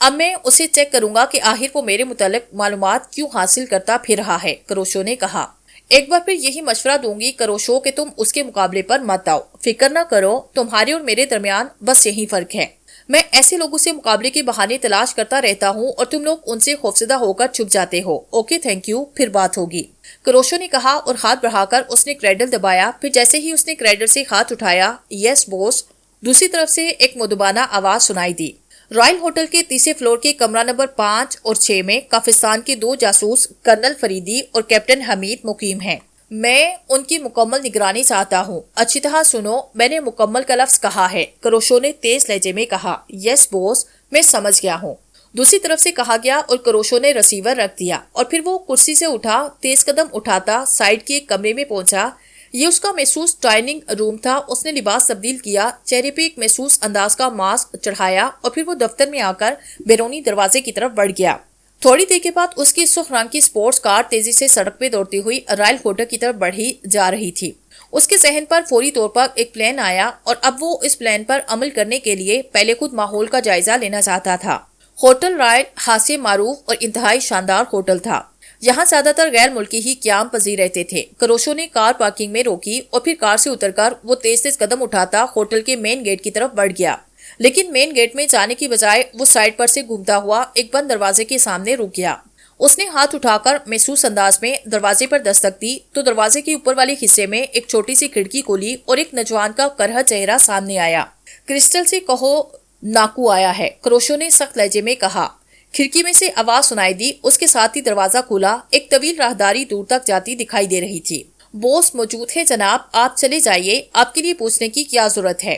اب میں اسے چیک کروں گا کہ آخر وہ میرے متعلق معلومات کیوں حاصل کرتا پھر رہا ہے، کروشو نے کہا۔ ایک بار پھر یہی مشورہ دوں گی کروشو کہ تم اس کے مقابلے پر مت آؤ، فکر نہ کرو، تمہارے اور میرے درمیان بس یہی فرق ہے، میں ایسے لوگوں سے مقابلے کے بہانے تلاش کرتا رہتا ہوں اور تم لوگ ان سے خوفزدہ ہو کر چھپ جاتے ہو۔ اوکے، تھینک یو، پھر بات ہوگی، کروشو نے کہا اور ہاتھ بڑھا کر اس نے کریڈل دبایا، پھر جیسے ہی اس نے کریڈل سے ہاتھ اٹھایا، یس بوس، دوسری طرف سے ایک مدبانہ آواز سنائی دی۔ رائل ہوٹل کے تیسرے فلور کے کمرہ نمبر 5 اور 6 میں کافستان کے 2 جاسوس کرنل فریدی اور کیپٹن حمید مقیم ہیں، میں ان کی مکمل نگرانی چاہتا ہوں. اچھی طرح سنو، میں نے مکمل کا لفظ کہا ہے، کروشو نے تیز لہجے میں کہا. یس بوس، میں سمجھ گیا ہوں، دوسری طرف سے کہا گیا اور کروشو نے ریسیور رکھ دیا اور پھر وہ کرسی سے اٹھا، تیز قدم اٹھاتا سائیڈ کے ایک کمرے میں پہنچا. یہ اس کا محسوس ڈائننگ روم تھا. اس نے لباس تبدیل کیا، چہرے پہ ایک محسوس انداز کا ماسک چڑھایا اور پھر وہ دفتر میں آ کر بیرونی دروازے کی طرف بڑھ گیا. تھوڑی دیر کے بعد اس کی سرخ رنگ کی سپورٹس کار تیزی سے سڑک پہ دوڑتی ہوئی رائل ہوٹل کی طرف بڑھی جا رہی تھی. اس کے ذہن پر فوری طور پر ایک پلان آیا اور اب وہ اس پلان پر عمل کرنے کے لیے پہلے خود ماحول کا جائزہ لینا چاہتا تھا. ہوٹل رائل حد سے معروف اور انتہائی شاندار ہوٹل تھا. یہاں زیادہ تر غیر ملکی ہی قیام پذیر رہتے تھے. کروشو نے کار پارکنگ میں روکی اور پھر کار سے اتر کر وہ تیز تیز قدم اٹھاتا ہوٹل کے مین گیٹ کی طرف بڑھ گیا. لیکن مین گیٹ میں جانے کی بجائے وہ سائڈ پر سے گھومتا ہوا ایک بند دروازے کے سامنے رک گیا. اس نے ہاتھ اٹھا کر محسوس انداز میں دروازے پر دستک دی تو دروازے کے اوپر والے حصے میں ایک چھوٹی سی کھڑکی کھلی اور ایک نوجوان کا کرہ چہرہ سامنے آیا. کرسٹل سے کہو ناکو آیا ہے، کروشو نے سخت لہجے میں کہا. کھڑکی میں سے آواز سنائی دی. اس کے ساتھ ہی دروازہ کھلا. ایک طویل راہداری دور تک جاتی دکھائی دے رہی تھی. بوس موجود ہے جناب، آپ چلے جائیے، آپ کے لیے پوچھنے کی کیا ضرورت ہے،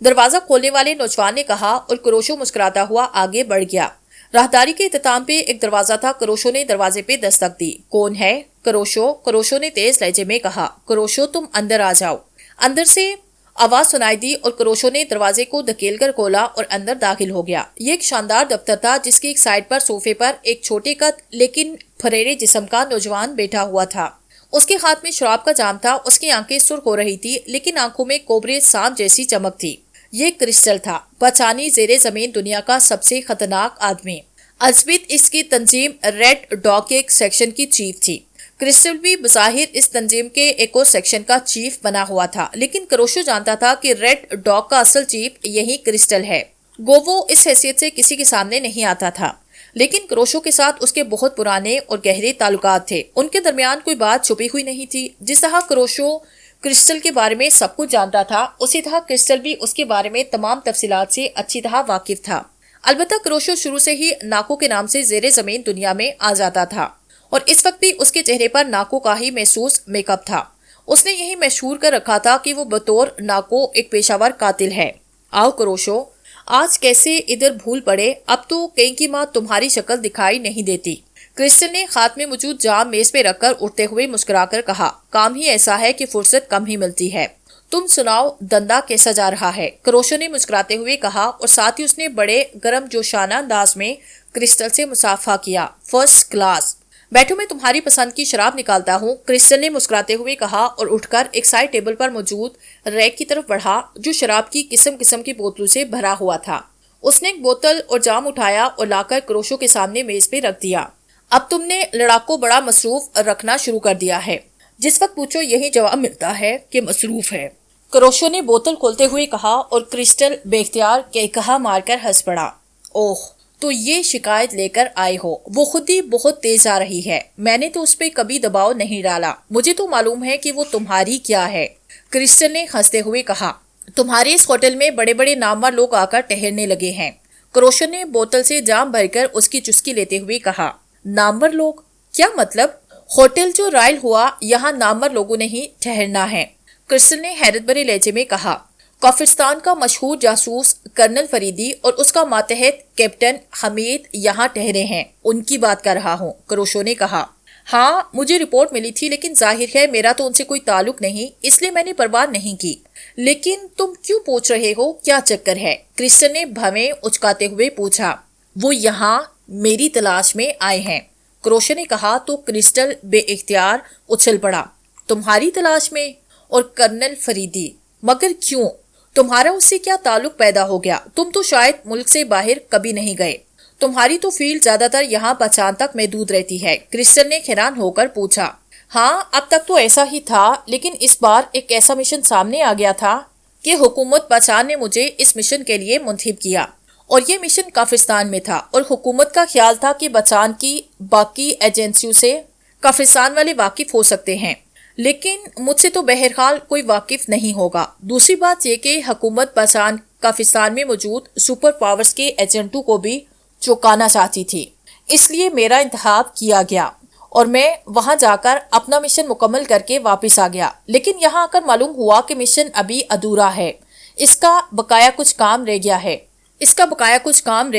دروازہ کھولنے والے نوجوان نے کہا اور کروشو مسکراتا ہوا آگے بڑھ گیا. راہداری کے اختتام پہ ایک دروازہ تھا. کروشو نے دروازے پہ دستک دی. کون ہے؟ کروشو نے تیز لہجے میں کہا. کروشو، تم اندر آ جاؤ. اندر سے آواز سنائی دی اور کروشو نے دروازے کو دھکیل کر کھولا اور اندر داخل ہو گیا. یہ ایک شاندار دفتر تھا جس کی ایک سائڈ پر صوفے پر ایک چھوٹے قد لیکن پھریرے جسم کا نوجوان بیٹھا ہوا تھا. اس کے ہاتھ میں شراب کا جام تھا. اس کی آنکھیں سرخ ہو رہی تھی لیکن آنکھوں میں کوبرے سانپ جیسی چمک تھی. یہ کرسٹل تھا، پہچانی زیر زمین دنیا کا سب سے خطرناک آدمی. البتہ اس کی تنظیم ریڈ ڈاگ کے ایک سیکشن کی چیف تھی. کرسٹل بھی بظاہر اس تنظیم کے ایک اور سیکشن کا چیف بنا ہوا تھا، لیکن کروشو جانتا تھا کہ ریڈ ڈاگ کا اصل چیف یہی کرسٹل ہے. گو وہ اس حیثیت سے کسی کے سامنے نہیں آتا تھا، لیکن کروشو کے ساتھ اس کے بہت پرانے اور گہرے تعلقات تھے. ان کے درمیان کوئی بات چھپی ہوئی نہیں تھی. جس طرح کروشو کرسٹل کے بارے میں سب کچھ جانتا تھا، اسی طرح کرسٹل بھی اس کے بارے میں تمام تفصیلات سے اچھی طرح واقف تھا. البتہ کروشو شروع سے ہی ناکو کے نام سے زیر زمین دنیا میں آ جاتا تھا اور اس وقت بھی اس کے چہرے پر ناکو کا ہی محسوس میک اپ تھا. اس نے یہی مشہور کر رکھا تھا کہ وہ بطور ناکو ایک پیشہ ور قاتل ہے. آؤ کروشو، آج کیسے ادھر بھول پڑے، اب تو کہیں کی ماں تمہاری شکل دکھائی نہیں دیتی. کرسٹل نے ہاتھ میں موجود جام میز پہ رکھ کر اٹھتے ہوئے مسکرا کر کہا. کام ہی ایسا ہے کہ فرصت کم ہی ملتی ہے. تم سناؤ، دندا کیسا جا رہا ہے؟ کروشو نے مسکراتے ہوئے کہا اور ساتھ ہی اس نے بڑے گرم جوشانہ انداز میں کرسٹل سے مصافحہ کیا. First class. بیٹھو، میں تمہاری پسند کی شراب نکالتا ہوں، کرسٹل نے مسکراتے ہوئے کہا اور اٹھ کر ایک سائڈ ٹیبل پر موجود ریک کی طرف بڑھا جو شراب کی قسم قسم کی بوتلوں سے بھرا ہوا تھا. اس نے ایک بوتل اور جام اٹھایا اور لا کر کروشو کے سامنے میز پہ رکھ دیا. اب تم نے لڑاکو بڑا مصروف رکھنا شروع کر دیا ہے. جس وقت پوچھو یہی جواب ملتا ہے کہ مصروف ہے. کروشو نے بوتل کھولتے ہوئے کہا اور کرسٹل بے اختیار کہا مار کر ہنس پڑا. اوہ، تو یہ شکایت لے کر آئے ہو؟ وہ خود ہی بہت تیز آ رہی ہے. میں نے تو اس پہ کبھی دباؤ نہیں ڈالا. مجھے تو معلوم ہے کہ وہ تمہاری کیا ہے، کرسٹل نے ہنستے ہوئے کہا. تمہارے اس ہوٹل میں بڑے بڑے نامور لوگ آ کر ٹہرنے لگے ہیں. کروشو نے بوتل سے جام بھر کر اس کی چسکی لیتے ہوئے کہا. نامور لوگ؟ کیا مطلب؟ ہوٹل جو رائل ہوا، یہاں نامور لوگوں نے ہی ٹھہرنا ہے. کرسٹل نے حیرت بھرے لہجے میں کہا. کافرستان کا مشہور جاسوس کرنل فریدی اور اس کا ماتحت کیپٹن حمید یہاں ٹھہرے ہیں. ان کی بات کر رہا ہوں، کروشو نے کہا. ہاں، مجھے رپورٹ ملی تھی لیکن ظاہر ہے میرا تو ان سے کوئی تعلق نہیں، اس لیے میں نے پرواہ نہیں کی. لیکن تم کیوں پوچھ رہے ہو، کیا چکر ہے؟ کرسٹل نے بھویں اچکاتے ہوئے پوچھا. وہ یہاں میری تلاش میں آئے ہیں، کروشو نے کہا تو کرسٹل بے اختیار اچھل پڑا. تمہاری تلاش میں؟ اور کرنل فریدی؟ مگر کیوں؟ تمہارا اس سے کیا تعلق پیدا ہو گیا؟ تم تو شاید ملک سے باہر کبھی نہیں گئے. تمہاری تو فیلڈ زیادہ تر یہاں پہچان تک محدود رہتی ہے، کرسٹل نے حیران ہو کر پوچھا. ہاں، اب تک تو ایسا ہی تھا، لیکن اس بار ایک ایسا مشن سامنے آ گیا تھا کہ حکومت پہچان نے مجھے اس مشن کے لیے منتخب کیا. اور یہ مشن کافرستان میں تھا اور حکومت کا خیال تھا کہ بچان کی باقی ایجنسیوں سے کافرستان والے واقف ہو سکتے ہیں، لیکن مجھ سے تو بہرحال کوئی واقف نہیں ہوگا. دوسری بات یہ کہ حکومت بچان کافرستان میں موجود سپر پاورز کے ایجنٹوں کو بھی چوکانا چاہتی تھی، اس لیے میرا انتخاب کیا گیا اور میں وہاں جا کر اپنا مشن مکمل کر کے واپس آ گیا، لیکن یہاں آ کر معلوم ہوا کہ مشن ابھی ادھورا ہے، اس کا بقایا کچھ کام رہ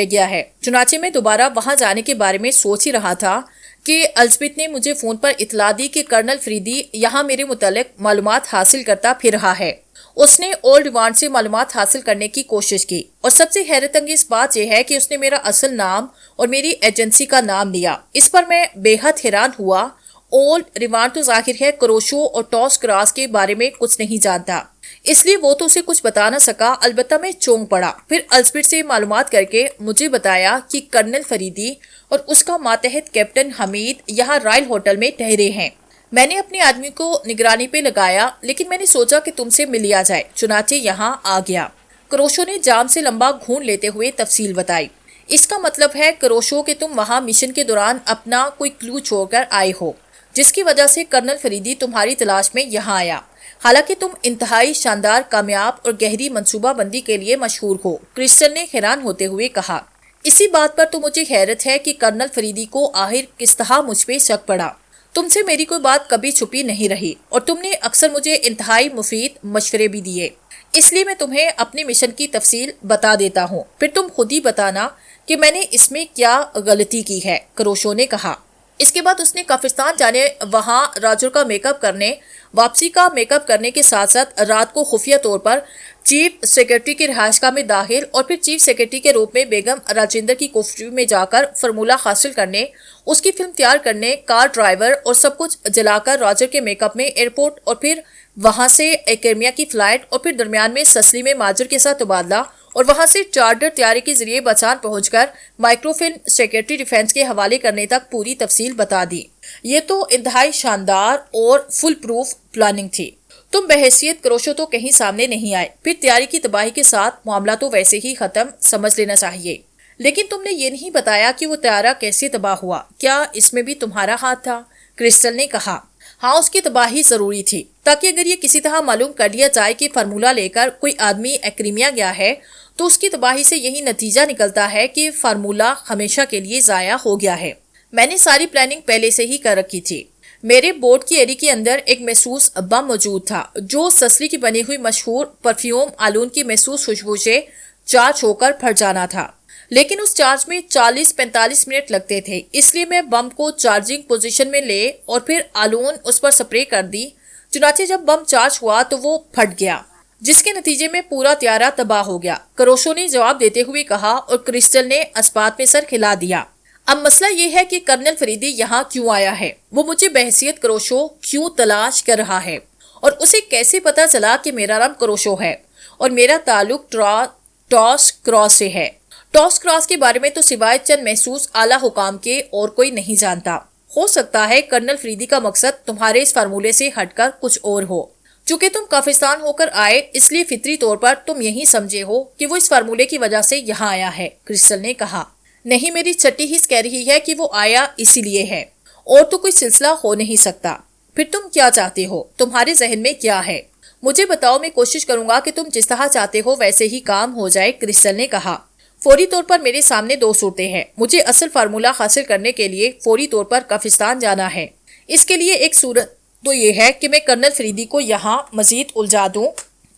گیا ہے۔ چنانچہ میں دوبارہ وہاں جانے کے بارے میں سوچ ہی رہا تھا کہ الزبتھ نے مجھے فون پر اطلاع دی کہ کرنل فریدی یہاں میرے متعلق معلومات حاصل کرتا پھر رہا ہے۔ اس نے اولڈ ریوانڈ سے معلومات حاصل کرنے کی کوشش کی، اور سب سے حیرت انگیز بات یہ ہے کہ اس نے میرا اصل نام اور میری ایجنسی کا نام لیا۔ اس پر میں بے حد حیران ہوا۔ اولڈ ریوانڈ تو ظاہر ہے کروشو اور ٹاس کراس کے بارے میں کچھ نہیں جانتا، اس لیے وہ تو اسے کچھ بتا نہ سکا، البتہ میں چونک پڑا۔ پھر الزبتھ سے معلومات کر کے مجھے بتایا کہ کرنل فریدی اور اس کا ماتحت کیپٹن حمید یہاں رائل ہوٹل میں ٹھہرے ہیں۔ میں نے اپنے آدمی کو نگرانی پہ لگایا، لیکن میں نے سوچا کہ تم سے مل لیا جائے، چنانچہ یہاں آ گیا۔ کروشو نے جام سے لمبا گھون لیتے ہوئے تفصیل بتائی۔ اس کا مطلب ہے کروشو کہ تم وہاں مشن کے دوران اپنا کوئی کلو چھوڑ کر آئے ہو، جس کی وجہ سے کرنل فریدی تمہاری تلاش میں یہاں آیا۔ حالانکہ تم انتہائی شاندار، کامیاب اور گہری منصوبہ بندی کے لیے مشہور ہو، کرسٹل نے حیران ہوتے ہوئے کہا۔ اسی بات پر تو مجھے حیرت ہے کہ کرنل فریدی کو آخر کس طرح مجھ پہ شک پڑا۔ تم سے میری کوئی بات کبھی چھپی نہیں رہی، اور تم نے اکثر مجھے انتہائی مفید مشورے بھی دیے، اس لیے میں تمہیں اپنے مشن کی تفصیل بتا دیتا ہوں، پھر تم خود ہی بتانا کہ میں نے اس میں کیا غلطی کی ہے، کروشو نے کہا۔ اس کے بعد اس نے کافرستان جانے، وہاں راجر کا میک اپ کرنے، واپسی کا میک اپ کرنے کے ساتھ ساتھ رات کو خفیہ طور پر چیف سیکرٹری کی رہائش گاہ میں داخل اور پھر چیف سیکرٹری کے روپ میں بیگم راجندر کی کوٹری میں جا کر فارمولہ حاصل کرنے، اس کی فلم تیار کرنے، کار ڈرائیور اور سب کچھ جلا کر راجر کے میک اپ میں ایئرپورٹ اور پھر وہاں سے ایکرمیا کی فلائٹ اور پھر درمیان میں سسلی میں ماجر کے ساتھ تبادلہ اور وہاں سے چارٹر طیارے کے ذریعے بچان پہنچ کر مائکرو فلم سیکرٹری ڈیفنس کے حوالے کرنے تک پوری تفصیل بتا دی۔ یہ تو انتہائی شاندار اور فل پروف پلاننگ تھی۔ تم بحیثیت کروشو تو کہیں سامنے نہیں آئے، پھر تیاری کی تباہی کے ساتھ معاملہ تو ویسے ہی ختم سمجھ لینا چاہیے، لیکن تم نے یہ نہیں بتایا کہ وہ طیارہ کیسے تباہ ہوا، کیا اس میں بھی تمہارا ہاتھ تھا؟ کرسٹل نے کہا۔ ہاں، اس کی تباہی ضروری تھی، تاکہ اگر یہ کسی طرح معلوم کر لیا جائے کہ فارمولہ لے کر کوئی آدمی ایکرمیا گیا ہے تو اس کی تباہی سے یہی نتیجہ نکلتا ہے کہ فارمولہ ہمیشہ کے لیے ضائع ہو گیا ہے۔ میں نے ساری پلاننگ پہلے سے ہی کر رکھی تھی۔ میرے بورڈ کی ایری کے اندر ایک محسوس بم موجود تھا جو سسلی کی بنی ہوئی مشہور پرفیوم آلون کی محسوس خوشبو سے چارج ہو کر پھٹ جانا تھا، لیکن اس چارج میں 40-45 منٹ لگتے تھے، اس لیے میں بم کو چارجنگ پوزیشن میں لے اور پھر آلون اس پر سپرے کر دی۔ چنانچہ جب بم چارج ہوا تو وہ پھٹ گیا، جس کے نتیجے میں پورا طیارہ تباہ ہو گیا، کروشو نے جواب دیتے ہوئے کہا، اور کرسٹل نے اسبات میں سر ہلا دیا۔ اب مسئلہ یہ ہے کہ کرنل فریدی یہاں کیوں آیا ہے، وہ مجھے بحیثیت کروشو کیوں تلاش کر رہا ہے، اور اسے کیسے پتا چلا کہ میرا نام کروشو ہے اور میرا تعلق ٹاس کراس سے ہے۔ ٹاس کراس کے بارے میں تو سوائے چند محسوس اعلیٰ حکام کے اور کوئی نہیں جانتا۔ ہو سکتا ہے کرنل فریدی کا مقصد تمہارے اس فارمولے سے ہٹ کر کچھ اور ہو۔ چونکہ تم کافرستان ہو کر آئے، اس لیے فطری طور پر تم یہی سمجھے ہو کہ وہ اس فارمولے کی وجہ سے یہاں آیا ہے، کرسٹل نے کہا۔ نہیں، میری چھٹی ہی کہہ رہی ہے کہ وہ آیا اسی لیے ہے، اور تو کوئی سلسلہ ہو نہیں سکتا۔ پھر تم کیا چاہتے ہو؟ تمہارے ذہن میں کیا ہے؟ مجھے بتاؤ، میں کوشش کروں گا کہ تم جس طرح چاہتے ہو ویسے ہی کام ہو جائے، کرسٹل نے کہا۔ فوری طور پر میرے سامنے دو صورتیں ہیں۔ مجھے اصل فارمولہ حاصل کرنے کے لیے فوری طور پر کافرستان جانا ہے۔ اس کے لیے ایک صورت تو یہ ہے کہ میں کرنل فریدی کو یہاں مزید الجھا دوں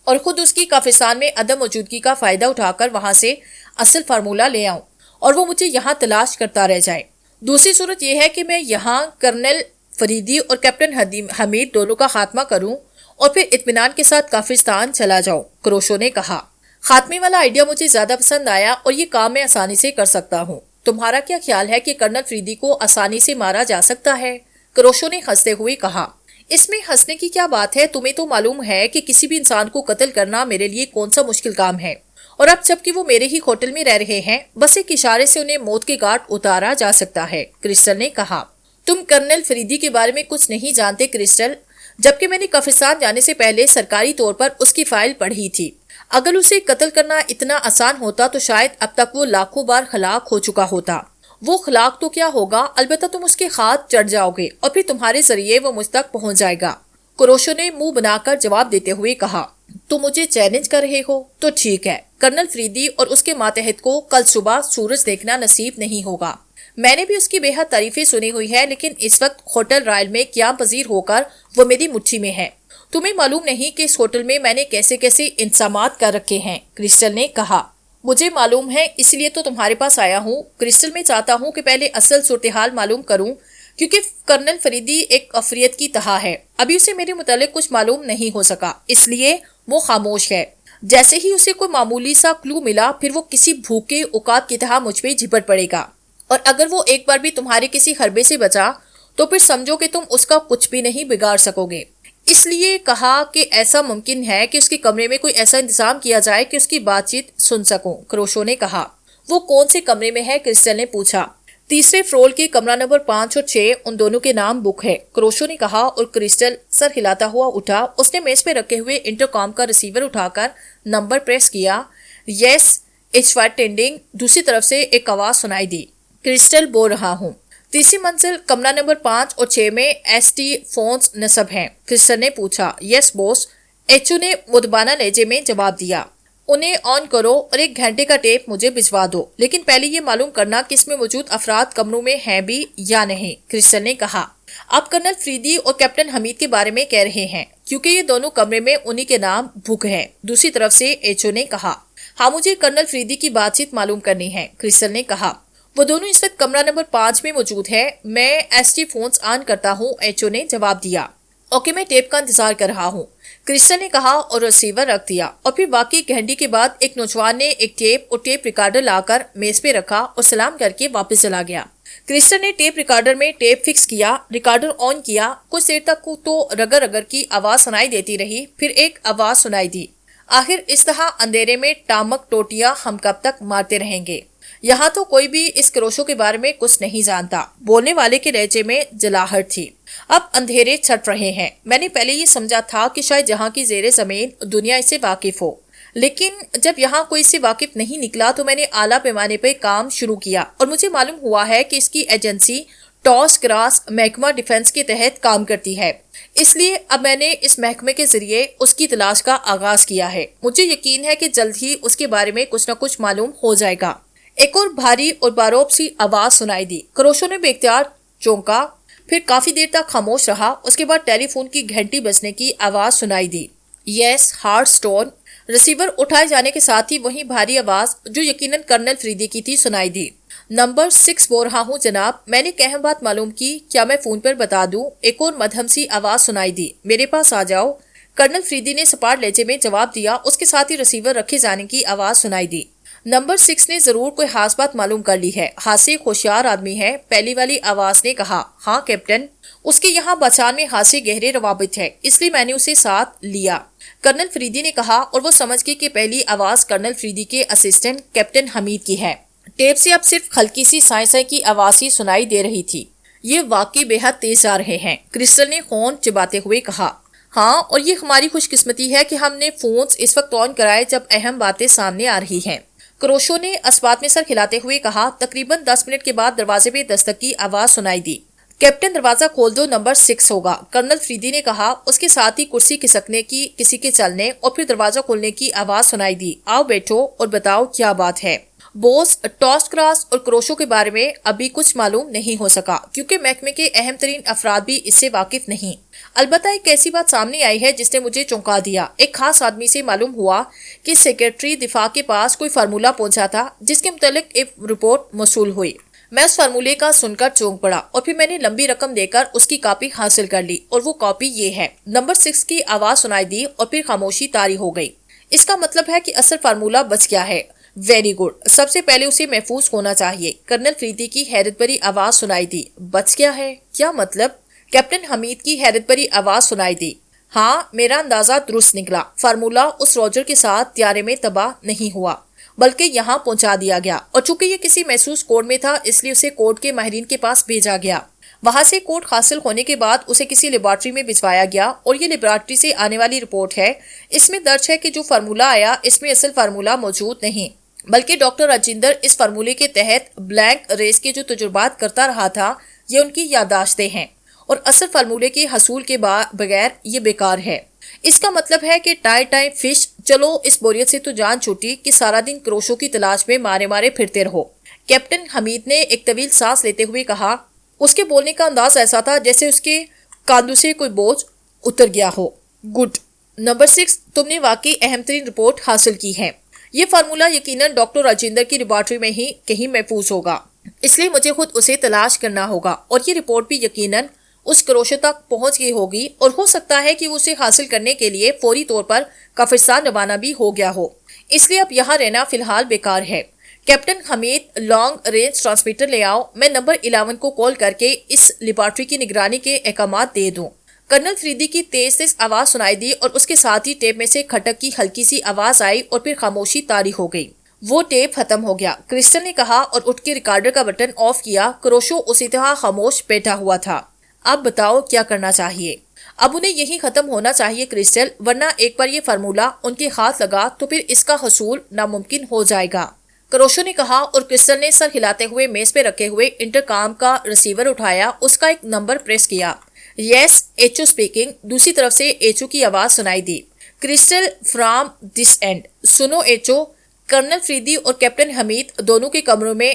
اور خود اس کی کافرستان میں عدم موجودگی کا فائدہ اٹھا کر وہاں سے اصل فارمولہ لے آؤں اور وہ مجھے یہاں تلاش کرتا رہ جائے۔ دوسری صورت یہ ہے کہ میں یہاں کرنل فریدی اور کیپٹن حمید دونوں کا خاتمہ کروں اور پھر اطمینان کے ساتھ کافرستان چلا جاؤں، کروشو نے کہا۔ خاتمے والا آئیڈیا مجھے زیادہ پسند آیا اور یہ کام میں آسانی سے کر سکتا ہوں۔ تمہارا کیا خیال ہے کہ کرنل فریدی کو آسانی سے مارا جا سکتا ہے؟ کروشو نے ہنستے ہوئے کہا۔ اس میں ہنسنے کی کیا بات ہے؟ تمہیں تو معلوم ہے کہ کسی بھی انسان کو قتل کرنا میرے لیے کون سا مشکل کام ہے، اور اب جبکہ وہ میرے ہی ہوٹل میں رہ رہے ہیں، بس ایک اشارے سے انہیں موت کے گھاٹ اتارا جا سکتا ہے، کرسٹل نے کہا۔ تم کرنل فریدی کے بارے میں کچھ نہیں جانتے، کرسٹل، جبکہ میں نے کافرستان جانے سے پہلے سرکاری طور پر اس کی فائل پڑھی تھی۔ اگر اسے قتل کرنا اتنا آسان ہوتا تو شاید اب تک وہ لاکھوں بار ہلاک ہو چکا ہوتا۔ وہ ہلاک تو کیا ہوگا، البتہ تم اس کے ہاتھ چڑھ جاؤ گے اور پھر تمہارے ذریعے وہ مجھ تک پہنچ جائے گا، کروشو نے منہ بنا کر جواب دیتے ہوئے کہا۔ تم مجھے چیلنج کر رہے ہو؟ تو ٹھیک ہے، کرنل فریدی اور اس کے ماتحت کو کل صبح سورج دیکھنا نصیب نہیں ہوگا۔ میں نے بھی اس کی بے حد تعریفیں سنی ہوئی ہے، لیکن اس وقت ہوٹل رائل میں قیام پذیر ہو کر وہ میری مٹھی میں ہے۔ تمہیں معلوم نہیں کہ اس ہوٹل میں نے کیسے کیسے انتظامات کر رکھے ہیں، کرسٹل نے کہا۔ مجھے معلوم ہے، اس لیے تو تمہارے پاس آیا ہوں۔ کرسٹل، میں چاہتا ہوں کہ پہلے اصل صورتحال معلوم کروں، کیونکہ کرنل فریدی ایک افریت کی تہا ہے۔ ابھی اسے میرے متعلق کچھ معلوم نہیں ہو سکا، اس لیے وہ خاموش ہے۔ جیسے ہی اسے کوئی معمولی سا کلو ملا، پھر وہ کسی بھوکے عقاب کی طرح مجھ پہ جھپٹ پڑے گا، اور اگر وہ ایک بار بھی تمہارے کسی حربے سے بچا تو پھر سمجھو کہ تم اس کا کچھ بھی نہیں بگاڑ سکو گے۔ اس لیے کہا کہ ایسا ممکن ہے کہ اس کے کمرے میں کوئی ایسا انتظام کیا جائے کہ اس کی بات چیت سن سکوں، کروشو نے کہا۔ وہ کون سے کمرے میں ہے؟ کرسٹل نے پوچھا۔ تیسرے فلور کے کمرہ نمبر 5 اور 6، ان دونوں کے نام بک ہے، کروشو نے کہا، اور کرسٹل سر ہلاتا ہوا اٹھا۔ اس نے میز پہ رکھے ہوئے انٹرکام کا ریسیور اٹھا کر نمبر پریس کیا۔ یس، اٹس اٹینڈنگ، دوسری طرف سے ایک آواز سنائی دی۔ کرسٹل بول رہا ہوں۔ تیسری منزل کمرہ نمبر 5 اور 6 میں ایس ٹی فونز نصب ہیں، کرسٹل نے پوچھا۔ یس بوس، ایچو نے مدبانہ لہجے میں جواب دیا۔ انہیں آن کرو اور 1 گھنٹے کا ٹیپ مجھے بھجوا دو، لیکن پہلے یہ معلوم کرنا کہ اس میں موجود افراد کمروں میں ہیں بھی یا نہیں، کرسٹل نے کہا۔ آپ کرنل فریدی اور کیپٹن حمید کے بارے میں کہہ رہے ہیں، کیونکہ یہ دونوں کمرے میں انہی کے نام بک ہے، دوسری طرف سے ایچو نے کہا۔ ہاں، مجھے کرنل فریدی کی بات چیت معلوم کرنی ہے، کرسٹل نے کہا۔ وہ دونوں اس وقت کمرہ نمبر 5 میں موجود ہے، میں ایس ٹی فونز آن کرتا ہوں، ایچو نے جواب دیا۔ اوکے، میں ٹیپ کا انتظار کر رہا ہوں، کرسٹل نے کہا اور ریسیور رکھ دیا، اور پھر واقعی گھنٹے کے بعد ایک نوجوان نے ایک ٹیپ اور ٹیپ ریکارڈر لا کر میز پہ رکھا اور سلام کر کے واپس چلا گیا۔ کرسٹل نے ٹیپ ریکارڈر میں ٹیپ فکس کیا، ریکارڈر آن کیا، کچھ دیر تک تو رگر رگر کی آواز سنائی دیتی رہی، پھر ایک آواز سنائی دی۔ آخر اس طرح اندھیرے میں ٹامک ٹوٹیاں ہم کب تک مارتے رہیں گے؟ یہاں تو کوئی بھی اس کروشو کے بارے میں کچھ نہیں جانتا، بولنے والے کے لہجے میں جلاہٹ تھی۔ اب اندھیرے چھٹ رہے ہیں، میں نے پہلے یہ سمجھا تھا کہ شاید جہاں کی زیر زمین دنیا اس سے واقف ہو، لیکن جب یہاں کوئی اس سے واقف نہیں نکلا تو میں نے اعلیٰ پیمانے پہ کام شروع کیا، اور مجھے معلوم ہوا ہے کہ اس کی ایجنسی ٹاس گراس محکمہ ڈیفنس کے تحت کام کرتی ہے، اس لیے اب میں نے اس محکمے کے ذریعے اس کی تلاش کا آغاز کیا ہے۔ مجھے یقین ہے کہ جلد ہی اس کے بارے میں کچھ نہ کچھ معلوم ہو جائے گا۔ ایک اور بھاری اور باروب سی آواز سنائی دی۔ کروشو نے بے اختیار چونکا، پھر کافی دیر تک خاموش رہا۔ اس کے بعد ٹیلی فون کی گھنٹی بجنے کی آواز سنائی دی۔ یس، ہارڈ سٹون۔ ریسیور اٹھائے جانے کے ساتھ ہی وہی بھاری آواز جو یقیناً کرنل فریدی کی تھی سنائی دی۔ نمبر 6 بول رہا ہوں جناب، میں نے ایک اہم بات معلوم کی، کیا میں فون پر بتا دوں؟ ایک اور مدھم سی آواز سنائی دی۔ میرے پاس آ جاؤ، کرنل فریدی نے سپاٹ لہجے میں جواب دیا۔ اس کے ساتھ ہی ریسیور رکھے جانے کی آواز سنائی دی۔ نمبر 6 نے ضرور کوئی خاص بات معلوم کر لی ہے، خاصے ہوشیار آدمی ہے، پہلی والی آواز نے کہا۔ ہاں کیپٹن، اس کے یہاں بچان میں خاصے گہرے روابط ہے، اس لیے میں نے اسے ساتھ لیا، کرنل فریدی نے کہا، اور وہ سمجھ گئے کہ پہلی آواز کرنل فریدی کے اسسٹنٹ کیپٹن حمید کی ہے۔ ٹیپ سے اب صرف ہلکی سی سائیں سائیں کی آواز ہی سنائی دے رہی تھی۔ یہ واقعی بے حد تیز جا رہے ہیں، کرسٹل نے خون چباتے ہوئے کہا۔ ہاں، اور یہ ہماری خوش قسمتی ہے کہ ہم نے فونز اس وقت آن کرائے جب اہم باتیں سامنے آ رہی ہیں، کروشو نے اسبات میں سر کھلاتے ہوئے کہا۔ تقریباً 10 منٹ کے بعد دروازے پہ دستک کی آواز سنائی دی۔ کیپٹن، دروازہ کھول دو، نمبر 6 ہوگا، کرنل فریدی نے کہا۔ اس کے ساتھ ہی کرسی کھسکنے کی، کسی کے چلنے اور پھر دروازہ کھولنے کی آواز سنائی دی۔ آؤ بیٹھو اور بتاؤ کیا بات ہے۔ بوس، ٹاس کراس اور کروشو کے بارے میں ابھی کچھ معلوم نہیں ہو سکا، کیونکہ محکمے کے اہم ترین افراد بھی اس سے واقف نہیں۔ البتہ ایک ایسی بات سامنے آئی ہے جس نے مجھے چونکا دیا۔ ایک خاص آدمی سے معلوم ہوا کہ سیکرٹری دفاع کے پاس کوئی فارمولہ پہنچا تھا جس کے متعلق ایک رپورٹ موصول ہوئی۔ میں اس فارمولے کا سن کر چونک پڑا، اور پھر میں نے لمبی رقم دے کر اس کی کاپی حاصل کر لی، اور وہ کاپی یہ ہے۔ نمبر 6 کی آواز سنائی دی اور پھر خاموشی طاری ہو گئی۔ اس کا مطلب ہے کہ اصل فارمولہ بچ گیا ہے۔ ویری گڈ، سب سے پہلے اسے محفوظ ہونا چاہیے، کرنل فریدی کی حیرت بھری آواز سنائی دی۔ بچ گیا ہے؟ کیا مطلب؟ کیپٹن حمید کی حیرت بھری آواز سنائی دی۔ ہاں، میرا اندازہ درست نکلا، فارمولہ اس روجر کے ساتھ طیارے میں تباہ نہیں ہوا بلکہ یہاں پہنچا دیا گیا، اور چونکہ یہ کسی محسوس کوڈ میں تھا اس لیے اسے کوڈ کے ماہرین کے پاس بھیجا گیا۔ وہاں سے کوڈ حاصل ہونے کے بعد اسے کسی لیبارٹری میں بھجوایا گیا، اور یہ لیبارٹری سے آنے والی رپورٹ ہے۔ اس میں درج ہے کہ جو فارمولہ آیا اس میں اصل فارمولہ موجود نہیں، بلکہ ڈاکٹر راجندر اس فارمولے کے تحت بلینک ریس کے جو تجربات کرتا رہا تھا یہ ان کی یادداشتیں ہیں، اور اصل فارمولے کے حصول کے بغیر یہ بیکار ہے۔ اس کا مطلب ہے کہ ٹائم فش، چلو اس بوریت سے تو جان چھوٹی کہ سارا دن کروشو کی تلاش میں مارے مارے پھرتے رہو۔ کیپٹن حمید نے ایک طویل سانس لیتے ہوئے کہا۔ اس کے بولنے کا انداز ایسا تھا جیسے اس کے کاندھوں سے کوئی بوجھ اتر گیا ہو۔ گڈ۔ نمبر 6، تم نے واقعی اہم ترین رپورٹ حاصل کی ہے۔ یہ فارمولہ یقیناً ڈاکٹر راجندر کی لیبارٹری میں ہی کہیں محفوظ ہوگا، اس لیے مجھے خود اسے تلاش کرنا ہوگا، اور یہ رپورٹ بھی یقیناً اس کروشو تک پہنچ گئی ہوگی، اور ہو سکتا ہے کہ وہ اسے حاصل کرنے کے لیے فوری طور پر کافرستان روانہ بھی ہو گیا ہو، اس لیے اب یہاں رہنا فی الحال بیکار ہے۔ کیپٹن حمید، لانگ رینج ٹرانسمیٹر لے آؤ، میں نمبر 11 کو کال کر کے اس لیبارٹری کی نگرانی کے احکامات دے دوں۔ کرنل فریدی کی تیز آواز سنائی دی، اور اس کے ساتھ ہی ٹیپ میں سے کھٹک کی ہلکی سی آواز آئی، اور پھر خاموشی طاری ہو گئی۔ وہ ٹیپ ختم ہو گیا، کرسٹل نے کہا، اور اٹھ کے ریکارڈر کا بٹن آف کیا۔ کروشو اسی طرح خاموش بیٹھا ہوا تھا۔ اب بتاؤ کیا کرنا چاہیے؟ اب انہیں یہی ختم ہونا چاہیے کرسٹل، ورنہ ایک بار یہ فارمولہ ان کے ہاتھ لگا تو پھر اس کا حصول ناممکن ہو جائے گا، کروشو نے کہا، اور کرسٹل نے سر ہلاتے ہوئے میز پہ رکھے ہوئے انٹرکام کا ریسیور اٹھایا، اس کا ایک نمبر پریس کیا۔ Yes, H O speaking. دوسری طرف سے ایچ او کی آواز سنائی دی۔ Crystal from this end. سنو ایچ او، کرنل فریدی اور کیپٹن حمید دونوں کے کمروں میں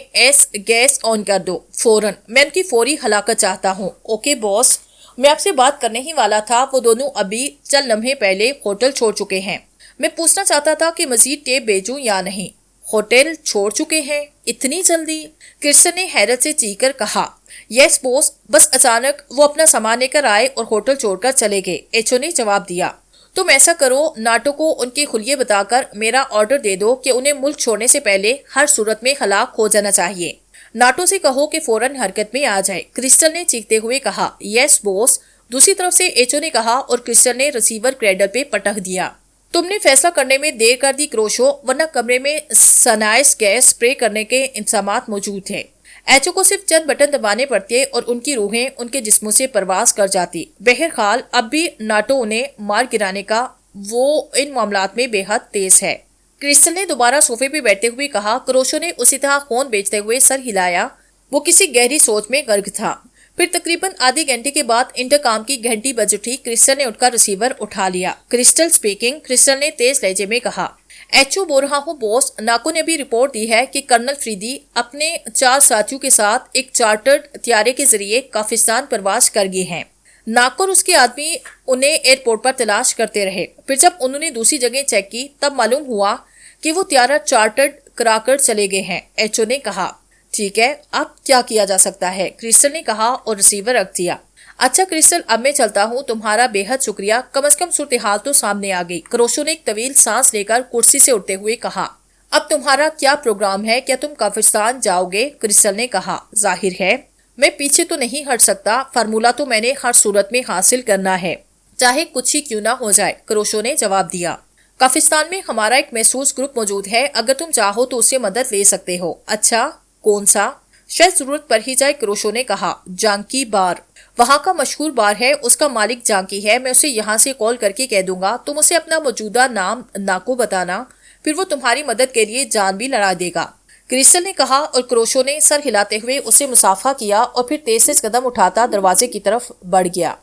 گیس آن کر دو، فوراً۔ میں ان کی فوری ہلاکت چاہتا ہوں۔ اوکے باس، میں آپ سے بات کرنے ہی والا تھا، وہ دونوں ابھی چند لمحے پہلے ہوٹل چھوڑ چکے ہیں۔ میں پوچھنا چاہتا تھا کہ مزید ٹیپ بھیجوں یا نہیں۔ ہوٹل چھوڑ چکے ہیں؟ اتنی جلدی؟ کرسٹل نے حیرت سے چیخ کر کہا۔ یس بوس، بس اچانک وہ اپنا سامان لے کر آئے اور ہوٹل چھوڑ کر چلے گئے، ایچ او نے جواب دیا۔ تم ایسا کرو، ناٹو کو ان کے خلیے بتا کر میرا آرڈر دے دو کہ انہیں ملک چھوڑنے سے پہلے ہر صورت میں ہلاک ہو جانا چاہیے۔ ناٹو سے کہو کہ فوراً حرکت میں آ جائے، کرسٹل نے چیختے ہوئے کہا۔ یس بوس، دوسری طرف سے ایچ او نے کہا، اور کرسٹل نے ریسیور کریڈل پہ پٹک دیا۔ تم نے فیصلہ کرنے میں دیر کر دی کروشو، ورنہ کمرے میں سائنائز گیس اسپرے کرنے کے انتظامات موجود تھے۔ ایچ او کو صرف چند بٹن دبانے پڑتے اور ان کی روحیں ان کے جسموں سے پرواز کر جاتی۔ بہرحال اب بھی ناٹو انہیں مار گرانے کا وہ ان معاملات میں بے حد تیز ہے۔ کرسٹل نے دوبارہ صوفے پہ بیٹھتے ہوئے کہا۔ کروشو نے اسی طرح خون بیچتے ہوئے سر ہلایا، وہ کسی گہری سوچ میں غرق تھا۔ پھر تقریباً آدھے گھنٹے کے بعد انٹرکام کی گھنٹی بج اٹھی۔ کرسٹل نے اٹھ کر ریسیور اٹھا لیا۔ کرسٹل اسپیکنگ، کرسٹل نے تیز لہجے میں کہا۔ ایچ او بول رہا ہوں بوس، ناکو نے بھی رپورٹ دی ہے کہ کرنل فریدی اپنے 4 ساتھیوں کے ساتھ ایک چارٹرڈ طیارے کے ذریعے کافرستان پرواز کر گئے ہیں۔ ناکو اور اس کے آدمی انہیں ایئرپورٹ پر تلاش کرتے رہے، پھر جب انہوں نے دوسری جگہ چیک کی تب معلوم ہوا کہ وہ طیارہ چارٹرڈ کرا کر چلے گئے ہیں، ایچ او نے کہا۔ ٹھیک ہے، اب کیا کیا جا سکتا ہے؟ کرسٹل نے کہا اور ریسیور رکھ دیا۔ اچھا کرسٹل، اب میں چلتا ہوں، تمہارا بے حد شکریہ، کم از کم صورتحال تو سامنے آ گئی۔ کروشو نے ایک طویل سانس لے کر کرسی سے اٹھتے ہوئے کہا۔ اب تمہارا کیا پروگرام ہے؟ کیا تم کافرستان جاؤ گے؟ کرسٹل نے کہا۔ ظاہر ہے میں پیچھے تو نہیں ہٹ سکتا، فارمولہ تو میں نے ہر صورت میں حاصل کرنا ہے، چاہے کچھ ہی کیوں نہ ہو جائے، کروشو نے جواب دیا۔ کافرستان میں ہمارا ایک محسوس گروپ موجود ہے، اگر تم چاہو تو اس سے مدد لے سکتے ہو۔ اچھا، کون سا؟ شاید ضرورت پڑ ہی جائے، کروشو نے کہا۔ جانکی بار، وہاں کا مشہور بار ہے، اس کا مالک جانکی ہے، میں اسے یہاں سے کال کر کے کہہ دوں گا، تم اسے اپنا موجودہ نام ناکو بتانا، پھر وہ تمہاری مدد کے لیے جان بھی لڑا دے گا، کرسٹل نے کہا، اور کروشو نے سر ہلاتے ہوئے اسے مصافحہ کیا اور پھر تیز قدم اٹھاتا دروازے کی طرف بڑھ گیا۔